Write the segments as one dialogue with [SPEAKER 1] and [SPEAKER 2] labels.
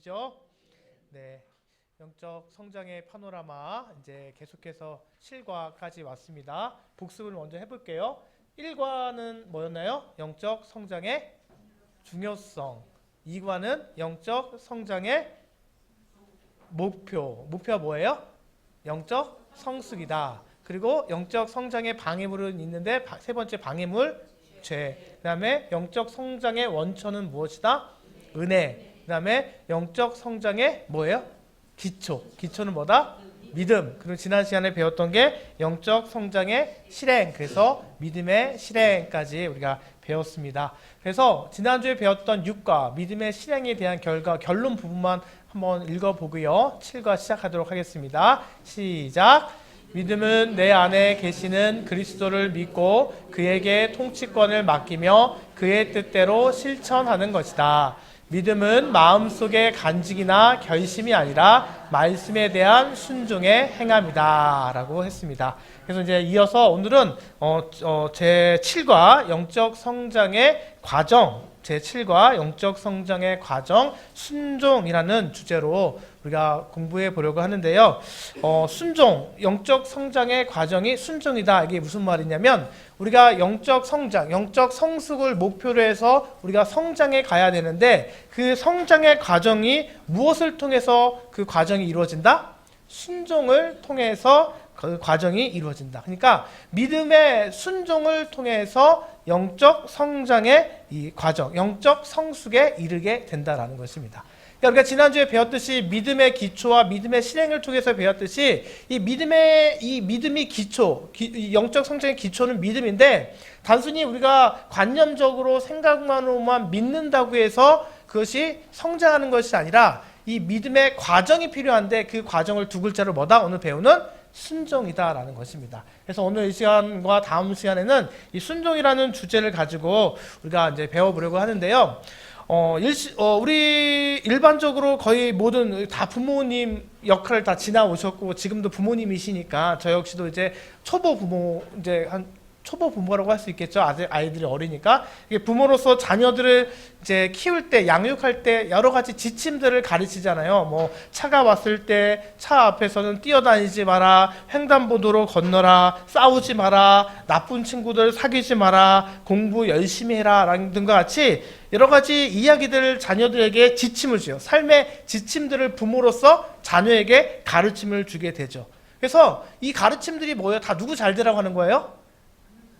[SPEAKER 1] 계시죠? 네, 영적 성장의 파노라마 이제 계속해서 7과까지 왔습니다. 복습을 먼저 해볼게요. 1과는 뭐였나요? 영적 성장의 중요성. 2과는 영적 성장의 목표가 뭐예요? 영적 성숙이다. 그리고 영적 성장의 방해물은 있는데 세 번째 방해물 죄. 그 다음에 영적 성장의 원천은 무엇이다? 은혜. 그 다음에 영적 성장의 뭐예요? 기초는 뭐다? 믿음. 그리고 지난 시간에 배웠던 게 영적 성장의 실행. 그래서 믿음의 실행까지 우리가 배웠습니다. 그래서 지난주에 배웠던 6과 믿음의 실행에 대한 결론 부분만 한번 읽어보고요. 7과 시작하도록 하겠습니다. 시작! 믿음은 내 안에 계시는 그리스도를 믿고 그에게 통치권을 맡기며 그의 뜻대로 실천하는 것이다. 믿음은 마음속의 간직이나 결심이 아니라 말씀에 대한 순종의 행함이다 라고 했습니다. 그래서 이제 이어서 오늘은 제7과 영적 성장의 과정, 제7과 영적 성장의 과정 순종이라는 주제로 우리가 공부해 보려고 하는데요. 순종, 영적 성장의 과정이 순종이다. 이게 무슨 말이냐면 우리가 영적 성장, 영적 성숙을 목표로 해서 우리가 성장해 가야 되는데 그 성장의 과정이 무엇을 통해서 그 과정이 이루어진다? 순종을 통해서 그 과정이 이루어진다. 그러니까 믿음의 순종을 통해서 영적 성장의 이 과정, 영적 성숙에 이르게 된다라는 것입니다. 그러니까 우리가 지난주에 배웠듯이 믿음의 기초와 믿음의 실행을 통해서 배웠듯이 이 믿음이 기초, 영적 성장의 기초는 믿음인데 단순히 우리가 관념적으로 생각만으로만 믿는다고 해서 그것이 성장하는 것이 아니라 이 믿음의 과정이 필요한데 그 과정을 두 글자로 뭐다? 오늘 배우는 순종이다라는 것입니다. 그래서 오늘 이 시간과 다음 시간에는 이 순종이라는 주제를 가지고 우리가 이제 배워보려고 하는데요. 우리 일반적으로 거의 모든 다 부모님 역할을 다 지나오셨고 지금도 부모님이시니까 저 역시도 이제 초보 부모라고 할 수 있겠죠. 아이들이 어리니까 부모로서 자녀들을 이제 키울 때 양육할 때 여러 가지 지침들을 가르치잖아요. 뭐 차가 왔을 때 차 앞에서는 뛰어다니지 마라, 횡단보도로 건너라, 싸우지 마라, 나쁜 친구들 사귀지 마라, 공부 열심히 해라 등과 같이 여러 가지 이야기들을 자녀들에게 지침을 줘요. 삶의 지침들을 부모로서 자녀에게 가르침을 주게 되죠. 그래서 이 가르침들이 뭐예요? 다 누구 잘 되라고 하는 거예요?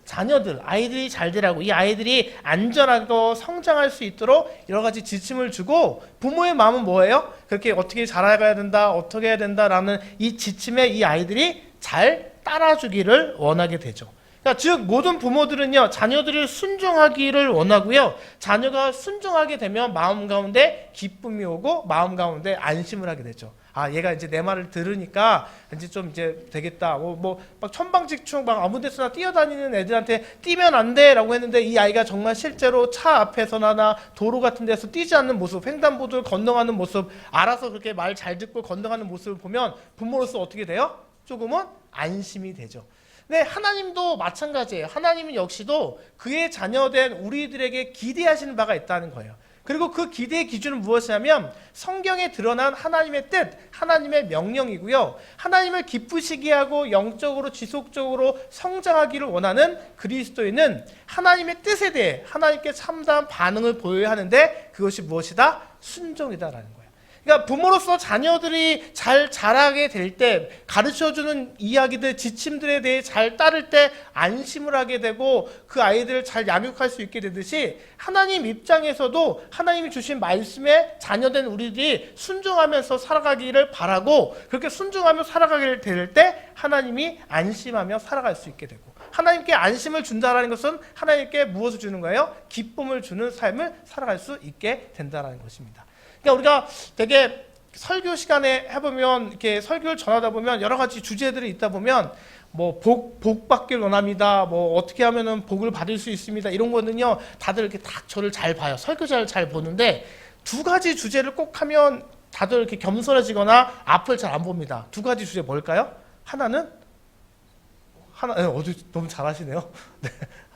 [SPEAKER 1] 자녀들, 아이들이 잘 되라고, 이 아이들이 안전하고 성장할 수 있도록 여러 가지 지침을 주고 부모의 마음은 뭐예요? 그렇게 어떻게 자라가야 된다, 어떻게 해야 된다라는 이 지침에 이 아이들이 잘 따라주기를 원하게 되죠. 그러니까 즉 모든 부모들은요 자녀들이 순종하기를 원하고요. 자녀가 순종하게 되면 마음 가운데 기쁨이 오고 마음 가운데 안심을 하게 되죠. 아, 얘가 이제 내 말을 들으니까 이제 좀 이제 되겠다. 막 천방지축 막 아무 데서나 뛰어다니는 애들한테 뛰면 안 돼라고 했는데 이 아이가 정말 실제로 차 앞에서나 도로 같은 데서 뛰지 않는 모습, 횡단보도를 건너가는 모습, 알아서 그렇게 말 잘 듣고 건너가는 모습을 보면 부모로서 어떻게 돼요? 조금은 안심이 되죠. 네, 하나님도 마찬가지예요. 하나님은 역시도 그의 자녀된 우리들에게 기대하시는 바가 있다는 거예요. 그리고 그 기대의 기준은 무엇이냐면 성경에 드러난 하나님의 뜻, 하나님의 명령이고요. 하나님을 기쁘시게 하고 영적으로 지속적으로 성장하기를 원하는 그리스도인은 하나님의 뜻에 대해 하나님께 참다한 반응을 보여야 하는데 그것이 무엇이다? 순종이다라는 거예요. 그러니까 부모로서 자녀들이 잘 자라게 될 때 가르쳐주는 이야기들, 지침들에 대해 잘 따를 때 안심을 하게 되고 그 아이들을 잘 양육할 수 있게 되듯이 하나님 입장에서도 하나님이 주신 말씀에 자녀된 우리들이 순종하면서 살아가기를 바라고 그렇게 순종하며 살아가게 될 때 하나님이 안심하며 살아갈 수 있게 되고 하나님께 안심을 준다는 것은 하나님께 무엇을 주는 거예요? 기쁨을 주는 삶을 살아갈 수 있게 된다는 것입니다. 그러니까 우리가 되게 설교 시간에 해보면 이렇게 설교를 전하다 보면 여러 가지 주제들이 있다 보면 뭐 복 받길 원합니다. 뭐 어떻게 하면은 복을 받을 수 있습니다. 이런 거는요 다들 이렇게 딱 저를 잘 봐요. 설교자를 잘 보는데 두 가지 주제를 꼭 하면 다들 이렇게 겸손해지거나 앞을 잘 안 봅니다. 두 가지 주제 뭘까요? 하나는 너무 잘하시네요. 네.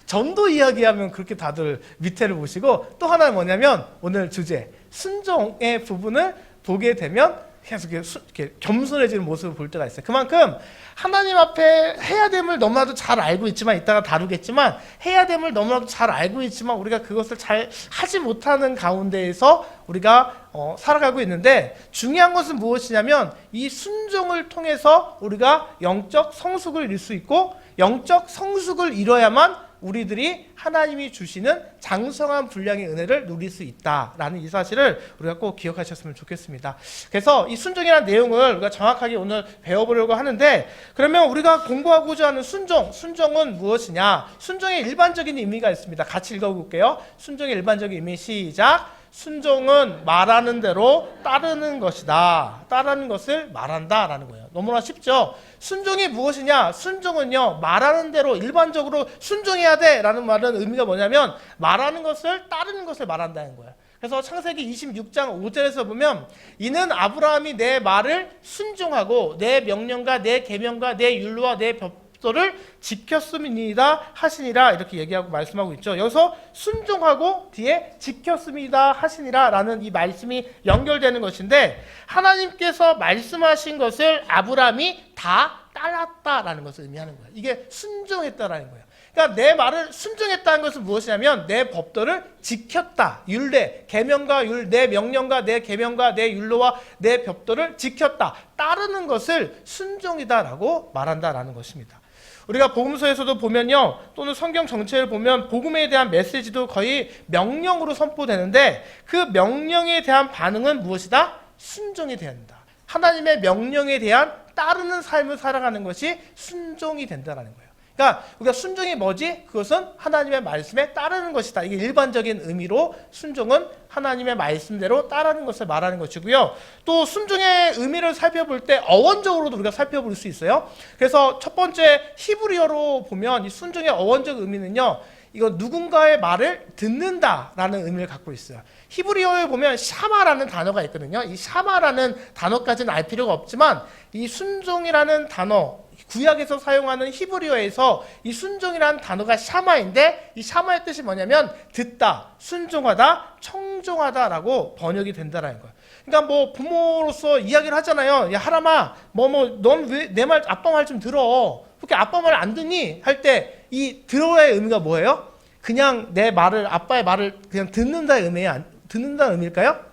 [SPEAKER 1] 전도 이야기하면 그렇게 다들 밑에를 보시고 또 하나는 뭐냐면 오늘 주제 순종의 부분을 보게 되면 계속 이렇게 겸손해지는 모습을 볼 때가 있어요. 그만큼 하나님 앞에 해야 됨을 너무나도 잘 알고 있지만, 이따가 다루겠지만, 해야 됨을 너무나도 잘 알고 있지만 우리가 그것을 잘 하지 못하는 가운데에서 우리가 살아가고 있는데, 중요한 것은 무엇이냐면 이 순종을 통해서 우리가 영적 성숙을 이룰 수 있고, 영적 성숙을 이뤄야만 우리들이 하나님이 주시는 장성한 분량의 은혜를 누릴 수 있다라는 이 사실을 우리가 꼭 기억하셨으면 좋겠습니다. 그래서 이 순종이라는 내용을 우리가 정확하게 오늘 배워보려고 하는데, 그러면 우리가 공부하고자 하는 순종은 무엇이냐? 순종의 일반적인 의미가 있습니다. 같이 읽어볼게요. 순종의 일반적인 의미 시작. 순종은 말하는 대로 따르는 것이다. 따르는 것을 말한다 라는 거예요. 너무나 쉽죠? 순종이 무엇이냐? 순종은요, 말하는 대로 일반적으로 순종해야 돼 라는 말은 의미가 뭐냐면 말하는 것을 따르는 것을 말한다는 거예요. 그래서 창세기 26장 5절에서 보면 이는 아브라함이 내 말을 순종하고 내 명령과 내 계명과 내 율로와 내 법도를 지켰음이니이다 하시니라, 이렇게 얘기하고 말씀하고 있죠. 여기서 순종하고 뒤에 지켰습니다 하시니라 라는 이 말씀이 연결되는 것인데, 하나님께서 말씀하신 것을 아브라함이 다 따랐다라는 것을 의미하는 거예요. 이게 순종했다라는 거예요. 그러니까 내 말을 순종했다는 것은 무엇이냐면 내 법도를 지켰다. 율례, 계명과 내 명령과 내 계명과 내 율로와 내 법도를 지켰다. 따르는 것을 순종이다라고 말한다라는 것입니다. 우리가 복음서에서도 보면요, 또는 성경 전체를 보면 복음에 대한 메시지도 거의 명령으로 선포되는데, 그 명령에 대한 반응은 무엇이다? 순종이 된다. 하나님의 명령에 대한 따르는 삶을 살아가는 것이 순종이 된다는 거예요. 그러니까 우리가 순종이 뭐지? 그것은 하나님의 말씀에 따르는 것이다. 이게 일반적인 의미로 순종은 하나님의 말씀대로 따르는 것을 말하는 것이고요. 또 순종의 의미를 살펴볼 때 어원적으로도 우리가 살펴볼 수 있어요. 그래서 첫 번째 히브리어로 보면 이 순종의 어원적 의미는요, 이거 누군가의 말을 듣는다라는 의미를 갖고 있어요. 히브리어에 보면 샤마라는 단어가 있거든요. 이 샤마라는 단어까지는 알 필요가 없지만 이 순종이라는 단어, 구약에서 사용하는 히브리어에서 이 순종이라는 단어가 샤마인데, 이 샤마의 뜻이 뭐냐면 듣다, 순종하다, 청종하다라고 번역이 된다라는 거예요. 그러니까 뭐 부모로서 이야기를 하잖아요. 야 하람아, 넌 왜 내 말, 아빠 말 좀 들어. 그렇게 아빠 말 안 듣니? 할 때 이 들어의 의미가 뭐예요? 그냥 내 말을, 아빠의 말을 그냥 듣는다의 의미일까요?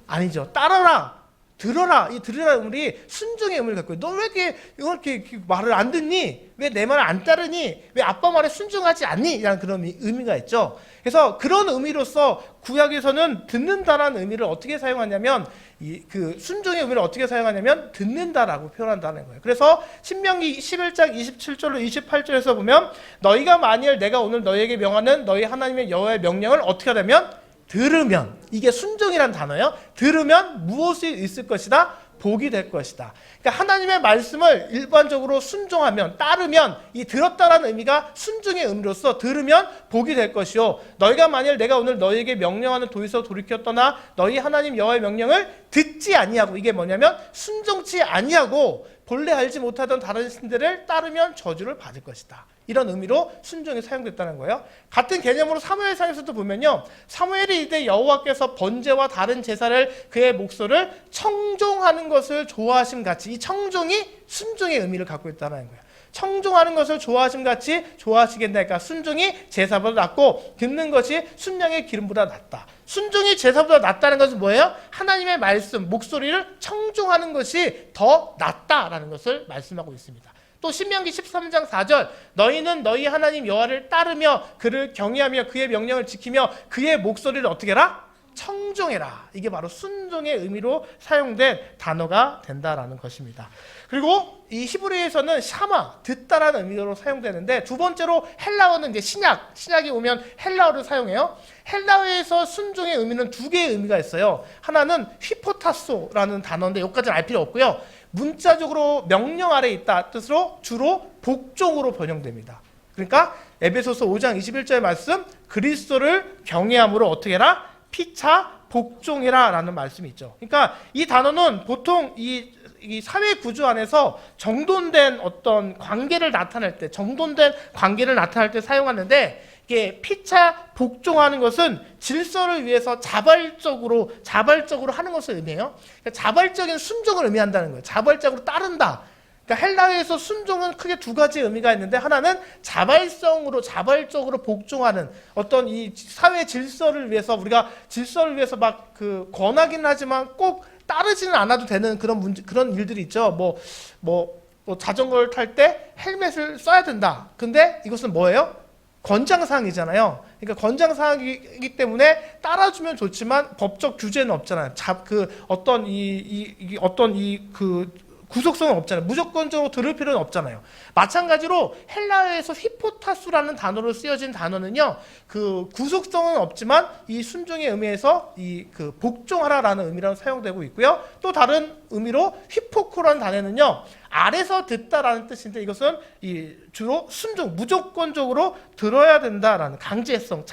[SPEAKER 1] 아니죠. 따라라, 들어라. 이 들으라 의미이 순종의 의미를 갖고 있어요. 너 왜 이렇게 말을 안 듣니? 왜 내 말을 안 따르니? 왜 아빠 말에 순종하지 않니? 라는 그런 의미가 있죠. 그래서 그런 의미로서 구약에서는 듣는다라는 의미를 어떻게 사용하냐면, 그 순종의 의미를 어떻게 사용하냐면 듣는다라고 표현한다는 거예요. 그래서 신명기 11장 27절로 28절에서 보면 너희가 만일 내가 오늘 너희에게 명하는 너희 하나님의 여호와의 명령을 어떻게 하냐면 들으면, 이게 순종이란 단어예요. 들으면 무엇이 있을 것이다? 복이 될 것이다. 그러니까 하나님의 말씀을 일반적으로 순종하면, 따르면, 이 들었다라는 의미가 순종의 의미로서 들으면 복이 될 것이요, 너희가 만일 내가 오늘 너희에게 명령하는 도에서 돌이켜 떠나 너희 하나님 여호와의 명령을 듣지 아니하고, 이게 뭐냐면 순종치 아니하고 본래 알지 못하던 다른 신들을 따르면 저주를 받을 것이다. 이런 의미로 순종이 사용됐다는 거예요. 같은 개념으로 사무엘상에서도 보면요, 사무엘이 이때 여호와께서 번제와 다른 제사를 그의 목소리를 청종하는 것을 좋아하심 같이, 이 청종이 순종의 의미를 갖고 있다는 거예요. 청종하는 것을 좋아하심 같이 좋아하시겠다. 그러니까 순종이 제사보다 낫고 듣는 것이 순양의 기름보다 낫다. 순종이 제사보다 낫다는 것은 뭐예요? 하나님의 말씀, 목소리를 청종하는 것이 더 낫다라는 것을 말씀하고 있습니다. 또 신명기 13장 4절, 너희는 너희 하나님 여호와를 따르며 그를 경외하며 그의 명령을 지키며 그의 목소리를 어떻게 해라? 청종해라. 이게 바로 순종의 의미로 사용된 단어가 된다라는 것입니다. 그리고 이 히브리어에서는 샤마, 듣다라는 의미로 사용되는데, 두 번째로 헬라어는 이제 신약이 오면 헬라어를 사용해요. 헬라어에서 순종의 의미는 두 개의 의미가 있어요. 하나는 휘포타소라는 단어인데 여기까지는 알 필요 없고요. 문자적으로 명령 아래 있다 뜻으로 주로 복종으로 번역됩니다. 그러니까 에베소서 5장 21절 말씀, 그리스도를 경외함으로 어떻게 해라? 피차 복종해라 라는 말씀이 있죠. 그러니까 이 단어는 보통 이 사회 구조 안에서 정돈된 어떤 관계를 나타낼 때, 정돈된 관계를 나타낼 때 사용하는데, 이게 피차 복종하는 것은 질서를 위해서 자발적으로 하는 것을 의미해요. 그러니까 자발적인 순종을 의미한다는 거예요. 자발적으로 따른다. 그러니까 헬라어에서 순종은 크게 두 가지 의미가 있는데, 하나는 자발적으로 복종하는 어떤 이 사회 질서를 위해서, 우리가 질서를 위해서 막 권하기는 하지만 꼭 따르지는 않아도 되는 그런 일들이 있죠. 뭐 자전거를 탈 때 헬멧을 써야 된다. 근데 이것은 뭐예요? 권장사항이잖아요. 그러니까 권장사항이기 때문에 따라주면 좋지만 법적 규제는 없잖아요. 구속성은 없잖아요. 무조건적으로 들을 필요는 없잖아요. 마찬가지로 헬라어에서 히포타수라는 단어로 쓰여진 단어는요, 구속성은 없지만 이 순종의 의미에서 복종하라라는 의미로 사용되고 있고요. 또 다른 의미로 히포코라는 단어는요, 아래서 듣다라는 뜻인데, 이것은 주로 순종, 무조건적으로 들어야 된다라는 강제성,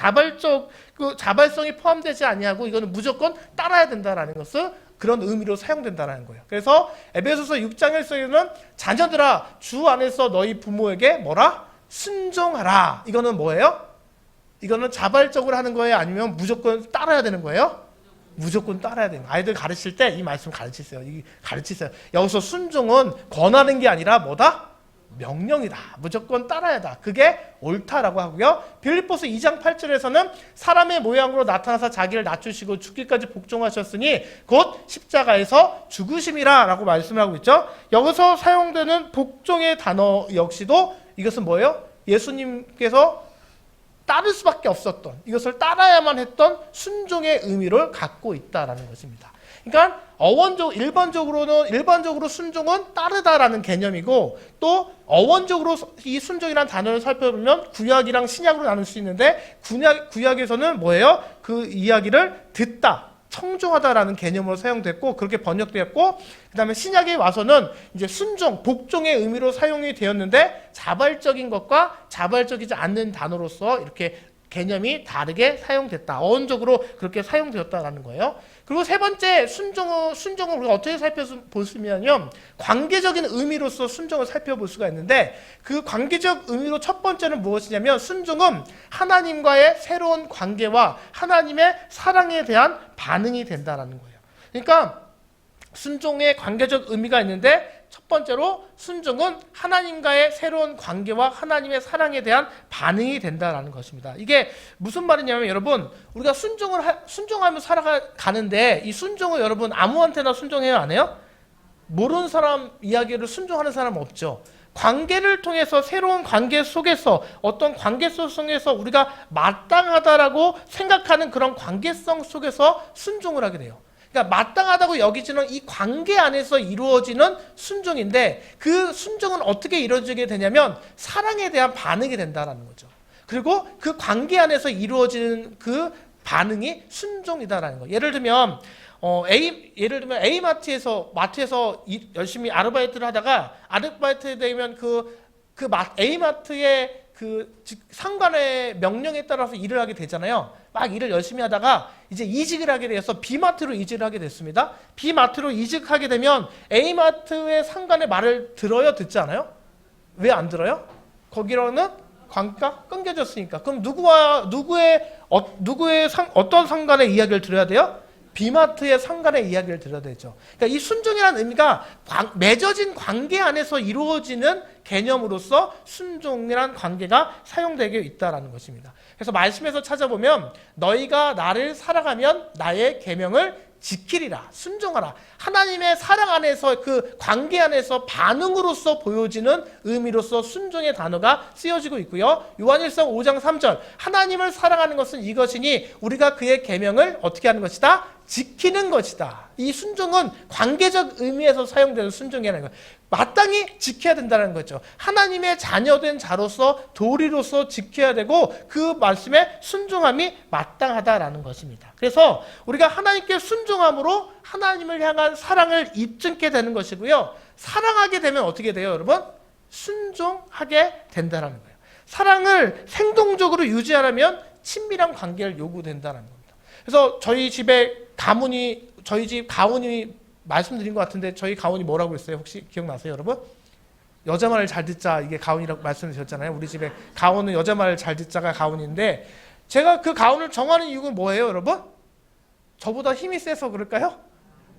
[SPEAKER 1] 자발성이 포함되지 아니하고 이거는 무조건 따라야 된다라는 것을 그런 의미로 사용된다는 거예요. 그래서 에베소서 6장 1절에는 자녀들아 주 안에서 너희 부모에게 뭐라? 순종하라. 이거는 뭐예요? 이거는 자발적으로 하는 거예요? 아니면 무조건 따라야 되는 거예요? 무조건 따라야 돼요. 아이들 가르칠 때 이 말씀 가르치세요. 여기서 순종은 권하는 게 아니라 뭐다? 명령이다. 무조건 따라야 다. 그게 옳다라고 하고요. 빌립보서 2장 8절에서는 사람의 모양으로 나타나서 자기를 낮추시고 죽기까지 복종하셨으니 곧 십자가에서 죽으심이라 라고 말씀을 하고 있죠. 여기서 사용되는 복종의 단어 역시도 이것은 뭐예요? 예수님께서 따를 수밖에 없었던, 이것을 따라야만 했던 순종의 의미를 갖고 있다라는 것입니다. 그러니까 일반적으로 순종은 따르다라는 개념이고, 또 어원적으로 이 순종이라는 단어를 살펴보면 구약이랑 신약으로 나눌 수 있는데, 구약에서는 뭐예요? 그 이야기를 듣다, 청종하다라는 개념으로 사용됐고 그렇게 번역되었고, 그 다음에 신약에 와서는 이제 순종, 복종의 의미로 사용이 되었는데, 자발적인 것과 자발적이지 않는 단어로서 이렇게 개념이 다르게 사용됐다. 어원적으로 그렇게 사용되었다라는 거예요. 그리고 세 번째 순종을 우리가 어떻게 살펴보시면요, 관계적인 의미로서 순종을 살펴볼 수가 있는데, 그 관계적 의미로 첫 번째는 무엇이냐면, 순종은 하나님과의 새로운 관계와 하나님의 사랑에 대한 반응이 된다라는 거예요. 그러니까 순종의 관계적 의미가 있는데, 첫 번째로 순종은 하나님과의 새로운 관계와 하나님의 사랑에 대한 반응이 된다라는 것입니다. 이게 무슨 말이냐면, 여러분, 우리가 순종하며 살아가는데, 이 순종을 여러분 아무한테나 순종해요, 안 해요? 모르는 사람 이야기를 순종하는 사람은 없죠. 관계를 통해서, 새로운 관계 속에서, 어떤 관계성 속에서 우리가 마땅하다라고 생각하는 그런 관계성 속에서 순종을 하게 돼요. 그러니까 마땅하다고 여기지는 이 관계 안에서 이루어지는 순종인데, 그 순종은 어떻게 이루어지게 되냐면 사랑에 대한 반응이 된다라는 거죠. 그리고 그 관계 안에서 이루어지는 그 반응이 순종이다라는 거예요. 예를 들면 마트에서 열심히 아르바이트를 하다가, 아르바이트 되면 A마트의 상관의 명령에 따라서 일을 하게 되잖아요. 막 일을 열심히 하다가 이제 이직을 하게 돼서 B마트로 이직을 하게 됐습니다. B마트로 이직하게 되면 A마트의 상관의 말을 들어요? 듣지 않아요? 왜 안 들어요? 거기로는 관계가 끊겨졌으니까. 그럼 어떤 상관의 이야기를 들어야 돼요? B마트의 상관의 이야기를 들어야 되죠. 그러니까 이 순종이라는 의미가 맺어진 관계 안에서 이루어지는 개념으로서 순종이라는 관계가 사용되게 있다라는 것입니다. 그래서 말씀에서 찾아보면 너희가 나를 사랑하면 나의 계명을 지키리라, 순종하라. 하나님의 사랑 안에서, 그 관계 안에서 반응으로서 보여지는 의미로서 순종의 단어가 쓰여지고 있고요. 요한일서 5장 3절, 하나님을 사랑하는 것은 이것이니 우리가 그의 계명을 어떻게 하는 것이다? 지키는 것이다. 이 순종은 관계적 의미에서 사용되는 순종이라는 거예요. 마땅히 지켜야 된다는 거죠. 하나님의 자녀된 자로서, 도리로서 지켜야 되고, 그 말씀에 순종함이 마땅하다라는 것입니다. 그래서 우리가 하나님께 순종함으로 하나님을 향한 사랑을 입증게 되는 것이고요. 사랑하게 되면 어떻게 돼요, 여러분? 순종하게 된다는 거예요. 사랑을 생동적으로 유지하려면 친밀한 관계를 요구된다는 겁니다. 그래서 저희 집 가훈이 말씀드린 것 같은데, 저희 가훈이 뭐라고 했어요? 혹시 기억나세요, 여러분? 여자 말을 잘 듣자, 이게 가훈이라고 말씀을 드렸잖아요. 우리 집에 가훈은 여자 말을 잘 듣자가 가훈인데, 제가 그 가훈을 정하는 이유는 뭐예요, 여러분? 저보다 힘이 세서 그럴까요?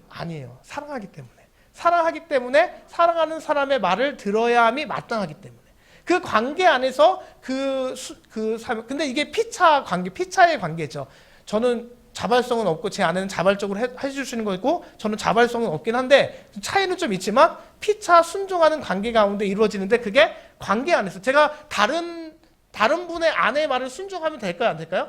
[SPEAKER 1] 아니에요. 사랑하기 때문에. 사랑하기 때문에 사랑하는 사람의 말을 들어야 함이 마땅하기 때문에. 그 관계 안에서 근데 이게 피차 관계, 피차의 관계죠. 저는 자발성은 없고 제 아내는 자발적으로 해주시는 거고 저는 자발성은 없긴 한데 차이는 좀 있지만 피차 순종하는 관계 가운데 이루어지는데 그게 관계 안에서 제가 다른 분의 아내의 말을 순종하면 될까요? 안 될까요?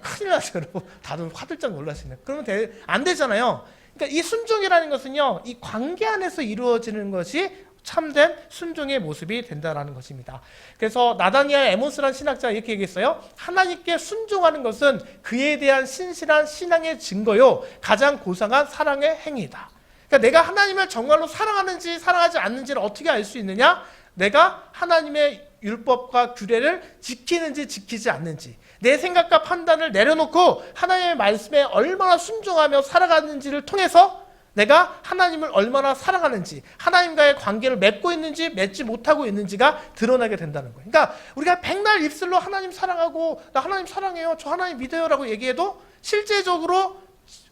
[SPEAKER 1] 큰일 나죠, 여러분. 다들 화들짝 놀라시네. 그러면 안 되잖아요. 그러니까 이 순종이라는 것은요, 이 관계 안에서 이루어지는 것이 참된 순종의 모습이 된다라는 것입니다. 그래서 나다니엘 에몬스라는 신학자가 이렇게 얘기했어요. 하나님께 순종하는 것은 그에 대한 신실한 신앙의 증거요, 가장 고상한 사랑의 행위다. 그러니까 내가 하나님을 정말로 사랑하는지 사랑하지 않는지를 어떻게 알 수 있느냐? 내가 하나님의 율법과 규례를 지키는지 지키지 않는지, 내 생각과 판단을 내려놓고 하나님의 말씀에 얼마나 순종하며 살아가는지를 통해서 내가 하나님을 얼마나 사랑하는지, 하나님과의 관계를 맺고 있는지 맺지 못하고 있는지가 드러나게 된다는 거예요. 그러니까 우리가 백날 입술로 하나님 사랑하고 나 하나님 사랑해요, 저 하나님 믿어요 라고 얘기해도 실제적으로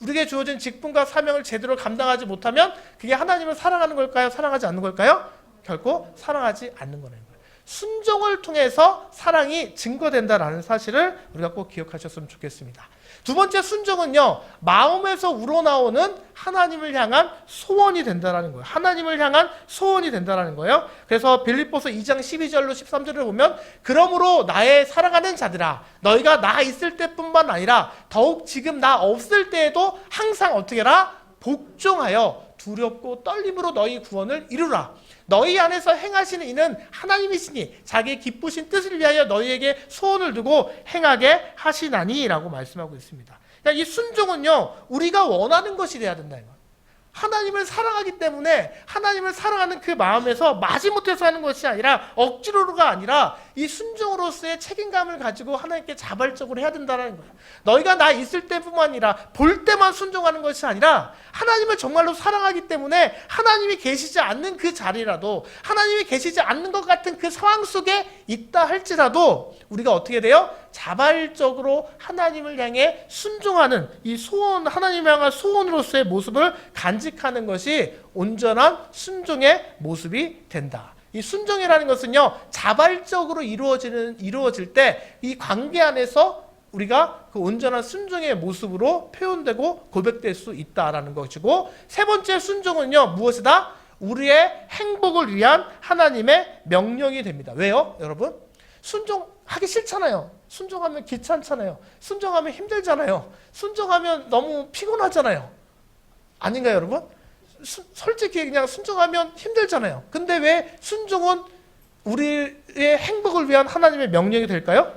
[SPEAKER 1] 우리에게 주어진 직분과 사명을 제대로 감당하지 못하면 그게 하나님을 사랑하는 걸까요? 사랑하지 않는 걸까요? 결코 사랑하지 않는 거라는 거예요. 순종을 통해서 사랑이 증거된다라는 사실을 우리가 꼭 기억하셨으면 좋겠습니다. 두 번째 순종은요, 마음에서 우러나오는 하나님을 향한 소원이 된다라는 거예요. 하나님을 향한 소원이 된다라는 거예요. 그래서 빌립보서 2장 12절로 13절을 보면, 그러므로 나의 사랑하는 자들아, 너희가 나 있을 때뿐만 아니라 더욱 지금 나 없을 때에도 항상 어떻게 해라? 복종하여 두렵고 떨림으로 너희 구원을 이루라. 너희 안에서 행하시는 이는 하나님이시니 자기의 기쁘신 뜻을 위하여 너희에게 소원을 두고 행하게 하시나니 라고 말씀하고 있습니다. 그러니까 이 순종은요, 우리가 원하는 것이 돼야 된다. 하나님을 사랑하기 때문에 하나님을 사랑하는 그 마음에서 마지못해서 하는 것이 아니라 억지로가 아니라 이 순종으로서의 책임감을 가지고 하나님께 자발적으로 해야 된다는 거예요. 너희가 나 있을 때뿐만 아니라 볼 때만 순종하는 것이 아니라 하나님을 정말로 사랑하기 때문에 하나님이 계시지 않는 그 자리라도, 하나님이 계시지 않는 것 같은 그 상황 속에 있다 할지라도 우리가 어떻게 돼요? 자발적으로 하나님을 향해 순종하는 이 소원, 하나님을 향한 소원으로서의 모습을 간직하는 것이 온전한 순종의 모습이 된다. 이 순종이라는 것은요, 자발적으로 이루어질 때 이 관계 안에서 우리가 그 온전한 순종의 모습으로 표현되고 고백될 수 있다라는 것이고, 세 번째 순종은요, 무엇이다? 우리의 행복을 위한 하나님의 명령이 됩니다. 왜요, 여러분? 순종하기 싫잖아요. 순종하면 귀찮잖아요. 순종하면 힘들잖아요. 순종하면 너무 피곤하잖아요. 아닌가요, 여러분? 솔직히 그냥 순종하면 힘들잖아요. 근데 왜 순종은 우리의 행복을 위한 하나님의 명령이 될까요?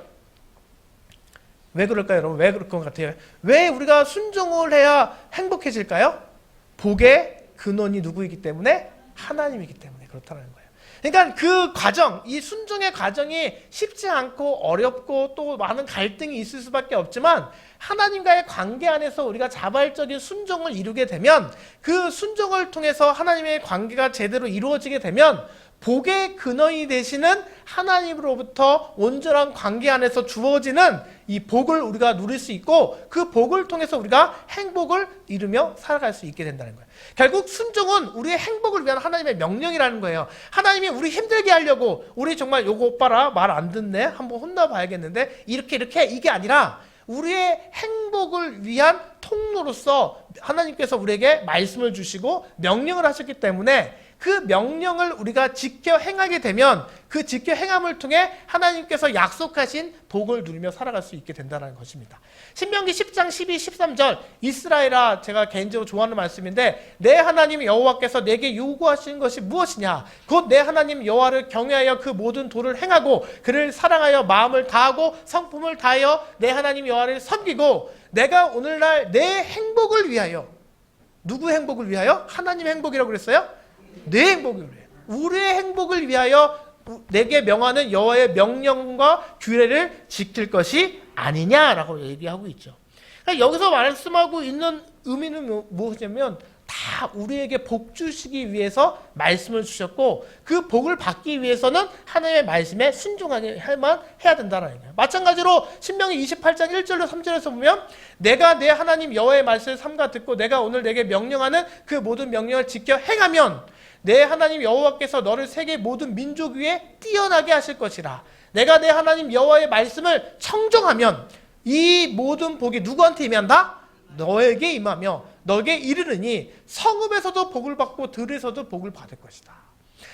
[SPEAKER 1] 왜 그럴까요, 여러분? 왜 그럴 것 같아요? 왜 우리가 순종을 해야 행복해질까요? 복의 근원이 누구이기 때문에? 하나님이기 때문에 그렇다는 거예요. 그러니까 그 과정, 이 순종의 과정이 쉽지 않고 어렵고 또 많은 갈등이 있을 수밖에 없지만, 하나님과의 관계 안에서 우리가 자발적인 순종을 이루게 되면, 그 순종을 통해서 하나님의 관계가 제대로 이루어지게 되면 복의 근원이 되시는 하나님으로부터 온전한 관계 안에서 주어지는 이 복을 우리가 누릴 수 있고, 그 복을 통해서 우리가 행복을 이루며 살아갈 수 있게 된다는 거예요. 결국 순종은 우리의 행복을 위한 하나님의 명령이라는 거예요. 하나님이 우리 힘들게 하려고, 우리 정말 요거 오빠라 말 안 듣네, 한번 혼나봐야겠는데, 이렇게 이게 아니라 우리의 행복을 위한 통로로서 하나님께서 우리에게 말씀을 주시고 명령을 하셨기 때문에, 그 명령을 우리가 지켜 행하게 되면 그 지켜 행함을 통해 하나님께서 약속하신 복을 누리며 살아갈 수 있게 된다는 것입니다. 신명기 10장 12, 13절, 이스라엘아, 제가 개인적으로 좋아하는 말씀인데, 내 하나님 여호와께서 내게 요구하시는 것이 무엇이냐? 곧 내 하나님 여호와를 경외하여 그 모든 도를 행하고 그를 사랑하여 마음을 다하고 성품을 다하여 내 하나님 여호와를 섬기고, 내가 오늘날 내 행복을 위하여, 누구 행복을 위하여? 하나님의 행복이라고 그랬어요? 내 행복을 위해, 우리의 행복을 위하여 내게 명하는 여호와의 명령과 규례를 지킬 것이 아니냐라고 얘기하고 있죠. 그러니까 여기서 말씀하고 있는 의미는 무엇이냐면, 다 우리에게 복 주시기 위해서 말씀을 주셨고 그 복을 받기 위해서는 하나님의 말씀에 순종하게만 해야 된다는 거예요. 마찬가지로 신명기 28장 1절로 3절에서 보면 내가 내 하나님 여호와의 말씀을 삼가 듣고 내가 오늘 내게 명령하는 그 모든 명령을 지켜 행하면 내 하나님 여호와께서 너를 세계 모든 민족 위에 뛰어나게 하실 것이라. 내가 내 하나님 여호와의 말씀을 청정하면 이 모든 복이 누구한테 임한다? 너에게 임하며 너에게 이르르니 성읍에서도 복을 받고 들에서도 복을 받을 것이다.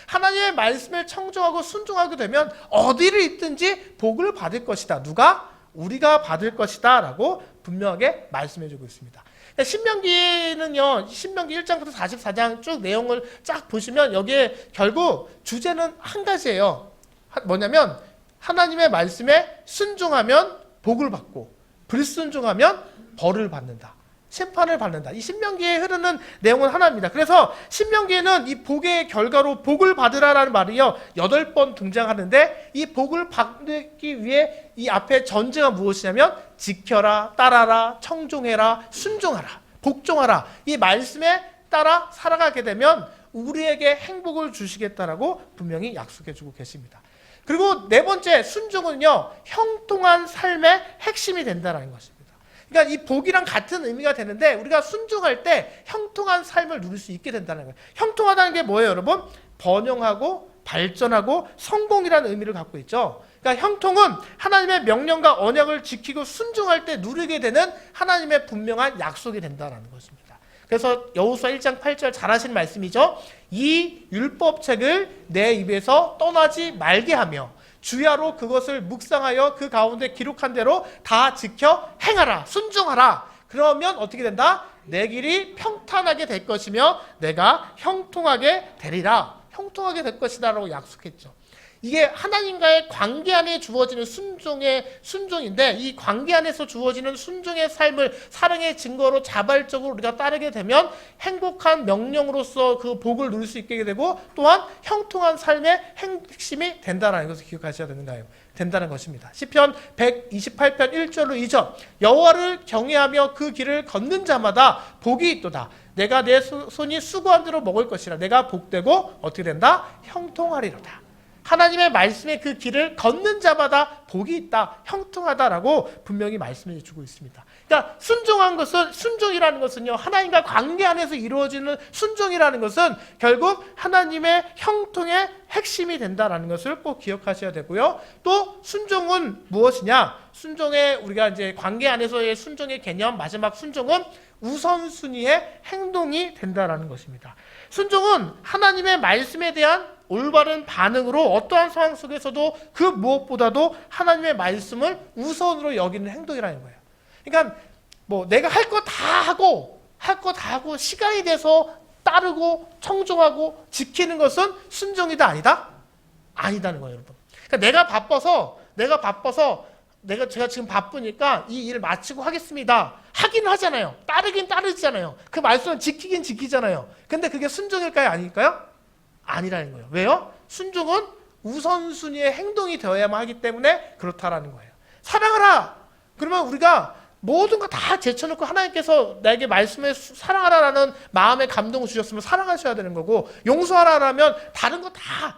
[SPEAKER 1] 하나님의 말씀을 청정하고 순종하게 되면 어디를 있든지 복을 받을 것이다. 누가? 우리가 받을 것이다 라고 분명하게 말씀해주고 있습니다. 신명기는요, 신명기 1장부터 44장 쭉 내용을 쫙 보시면 여기에 결국 주제는 한 가지예요. 뭐냐면 하나님의 말씀에 순종하면 복을 받고 불순종하면 벌을 받는다. 심판을 받는다. 이 신명기에 흐르는 내용은 하나입니다. 그래서 신명기에는 이 복의 결과로 복을 받으라라는 말이요 8번 등장하는데 이 복을 받기 위해 이 앞에 전제가 무엇이냐면 지켜라, 따라라, 청종해라, 순종하라, 복종하라. 이 말씀에 따라 살아가게 되면 우리에게 행복을 주시겠다라고 분명히 약속해주고 계십니다. 그리고 네 번째 순종은요 형통한 삶의 핵심이 된다는 것입니다. 그러니까 이 복이랑 같은 의미가 되는데 우리가 순종할 때 형통한 삶을 누릴 수 있게 된다는 거예요. 형통하다는 게 뭐예요, 여러분? 번영하고 발전하고 성공이라는 의미를 갖고 있죠. 그러니까 형통은 하나님의 명령과 언약을 지키고 순종할 때 누리게 되는 하나님의 분명한 약속이 된다는 것입니다. 그래서 여호수아 1장 8절 잘 하신 말씀이죠. 이 율법책을 내 입에서 떠나지 말게 하며 주야로 그것을 묵상하여 그 가운데 기록한 대로 다 지켜 행하라, 순종하라. 그러면 어떻게 된다? 내 길이 평탄하게 될 것이며 내가 형통하게 되리라. 형통하게 될 것이다 라고 약속했죠. 이게 하나님과의 관계 안에 주어지는 순종인데 이 관계 안에서 주어지는 순종의 삶을 사랑의 증거로 자발적으로 우리가 따르게 되면 행복한 명령으로서 그 복을 누릴 수 있게 되고 또한 형통한 삶의 핵심이 된다는 것을 기억하셔야 된다는 것입니다. 시편 128편 1절로 2절 여호와를 경외하며 그 길을 걷는 자마다 복이 있도다. 내가 내 손이 수고한 대로 먹을 것이라. 내가 복되고 어떻게 된다? 형통하리로다. 하나님의 말씀의 그 길을 걷는 자마다 복이 있다, 형통하다라고 분명히 말씀해 주고 있습니다. 그러니까 순종이라는 것은요, 하나님과 관계 안에서 이루어지는 순종이라는 것은 결국 하나님의 형통의 핵심이 된다라는 것을 꼭 기억하셔야 되고요. 또 순종은 무엇이냐? 순종의 우리가 이제 관계 안에서의 순종의 개념, 마지막 순종은 우선순위의 행동이 된다라는 것입니다. 순종은 하나님의 말씀에 대한 올바른 반응으로 어떠한 상황 속에서도 그 무엇보다도 하나님의 말씀을 우선으로 여기는 행동이라는 거예요. 그러니까 뭐 내가 할 거 다 하고 시간이 돼서 따르고 청종하고 지키는 것은 순종이다 아니다? 아니다는 거예요, 여러분. 그러니까 제가 지금 바쁘니까 이 일을 마치고 하겠습니다. 하긴 하잖아요. 따르긴 따르잖아요. 그 말씀은 지키긴 지키잖아요. 근데 그게 순종일까요? 아닐까요? 아니라는 거예요. 왜요? 순종은 우선순위의 행동이 되어야만 하기 때문에 그렇다라는 거예요. 사랑하라! 그러면 우리가 모든 거 다 제쳐놓고 하나님께서 나에게 말씀에 사랑하라라는 마음의 감동을 주셨으면 사랑하셔야 되는 거고, 용서하라라면 다른 거 다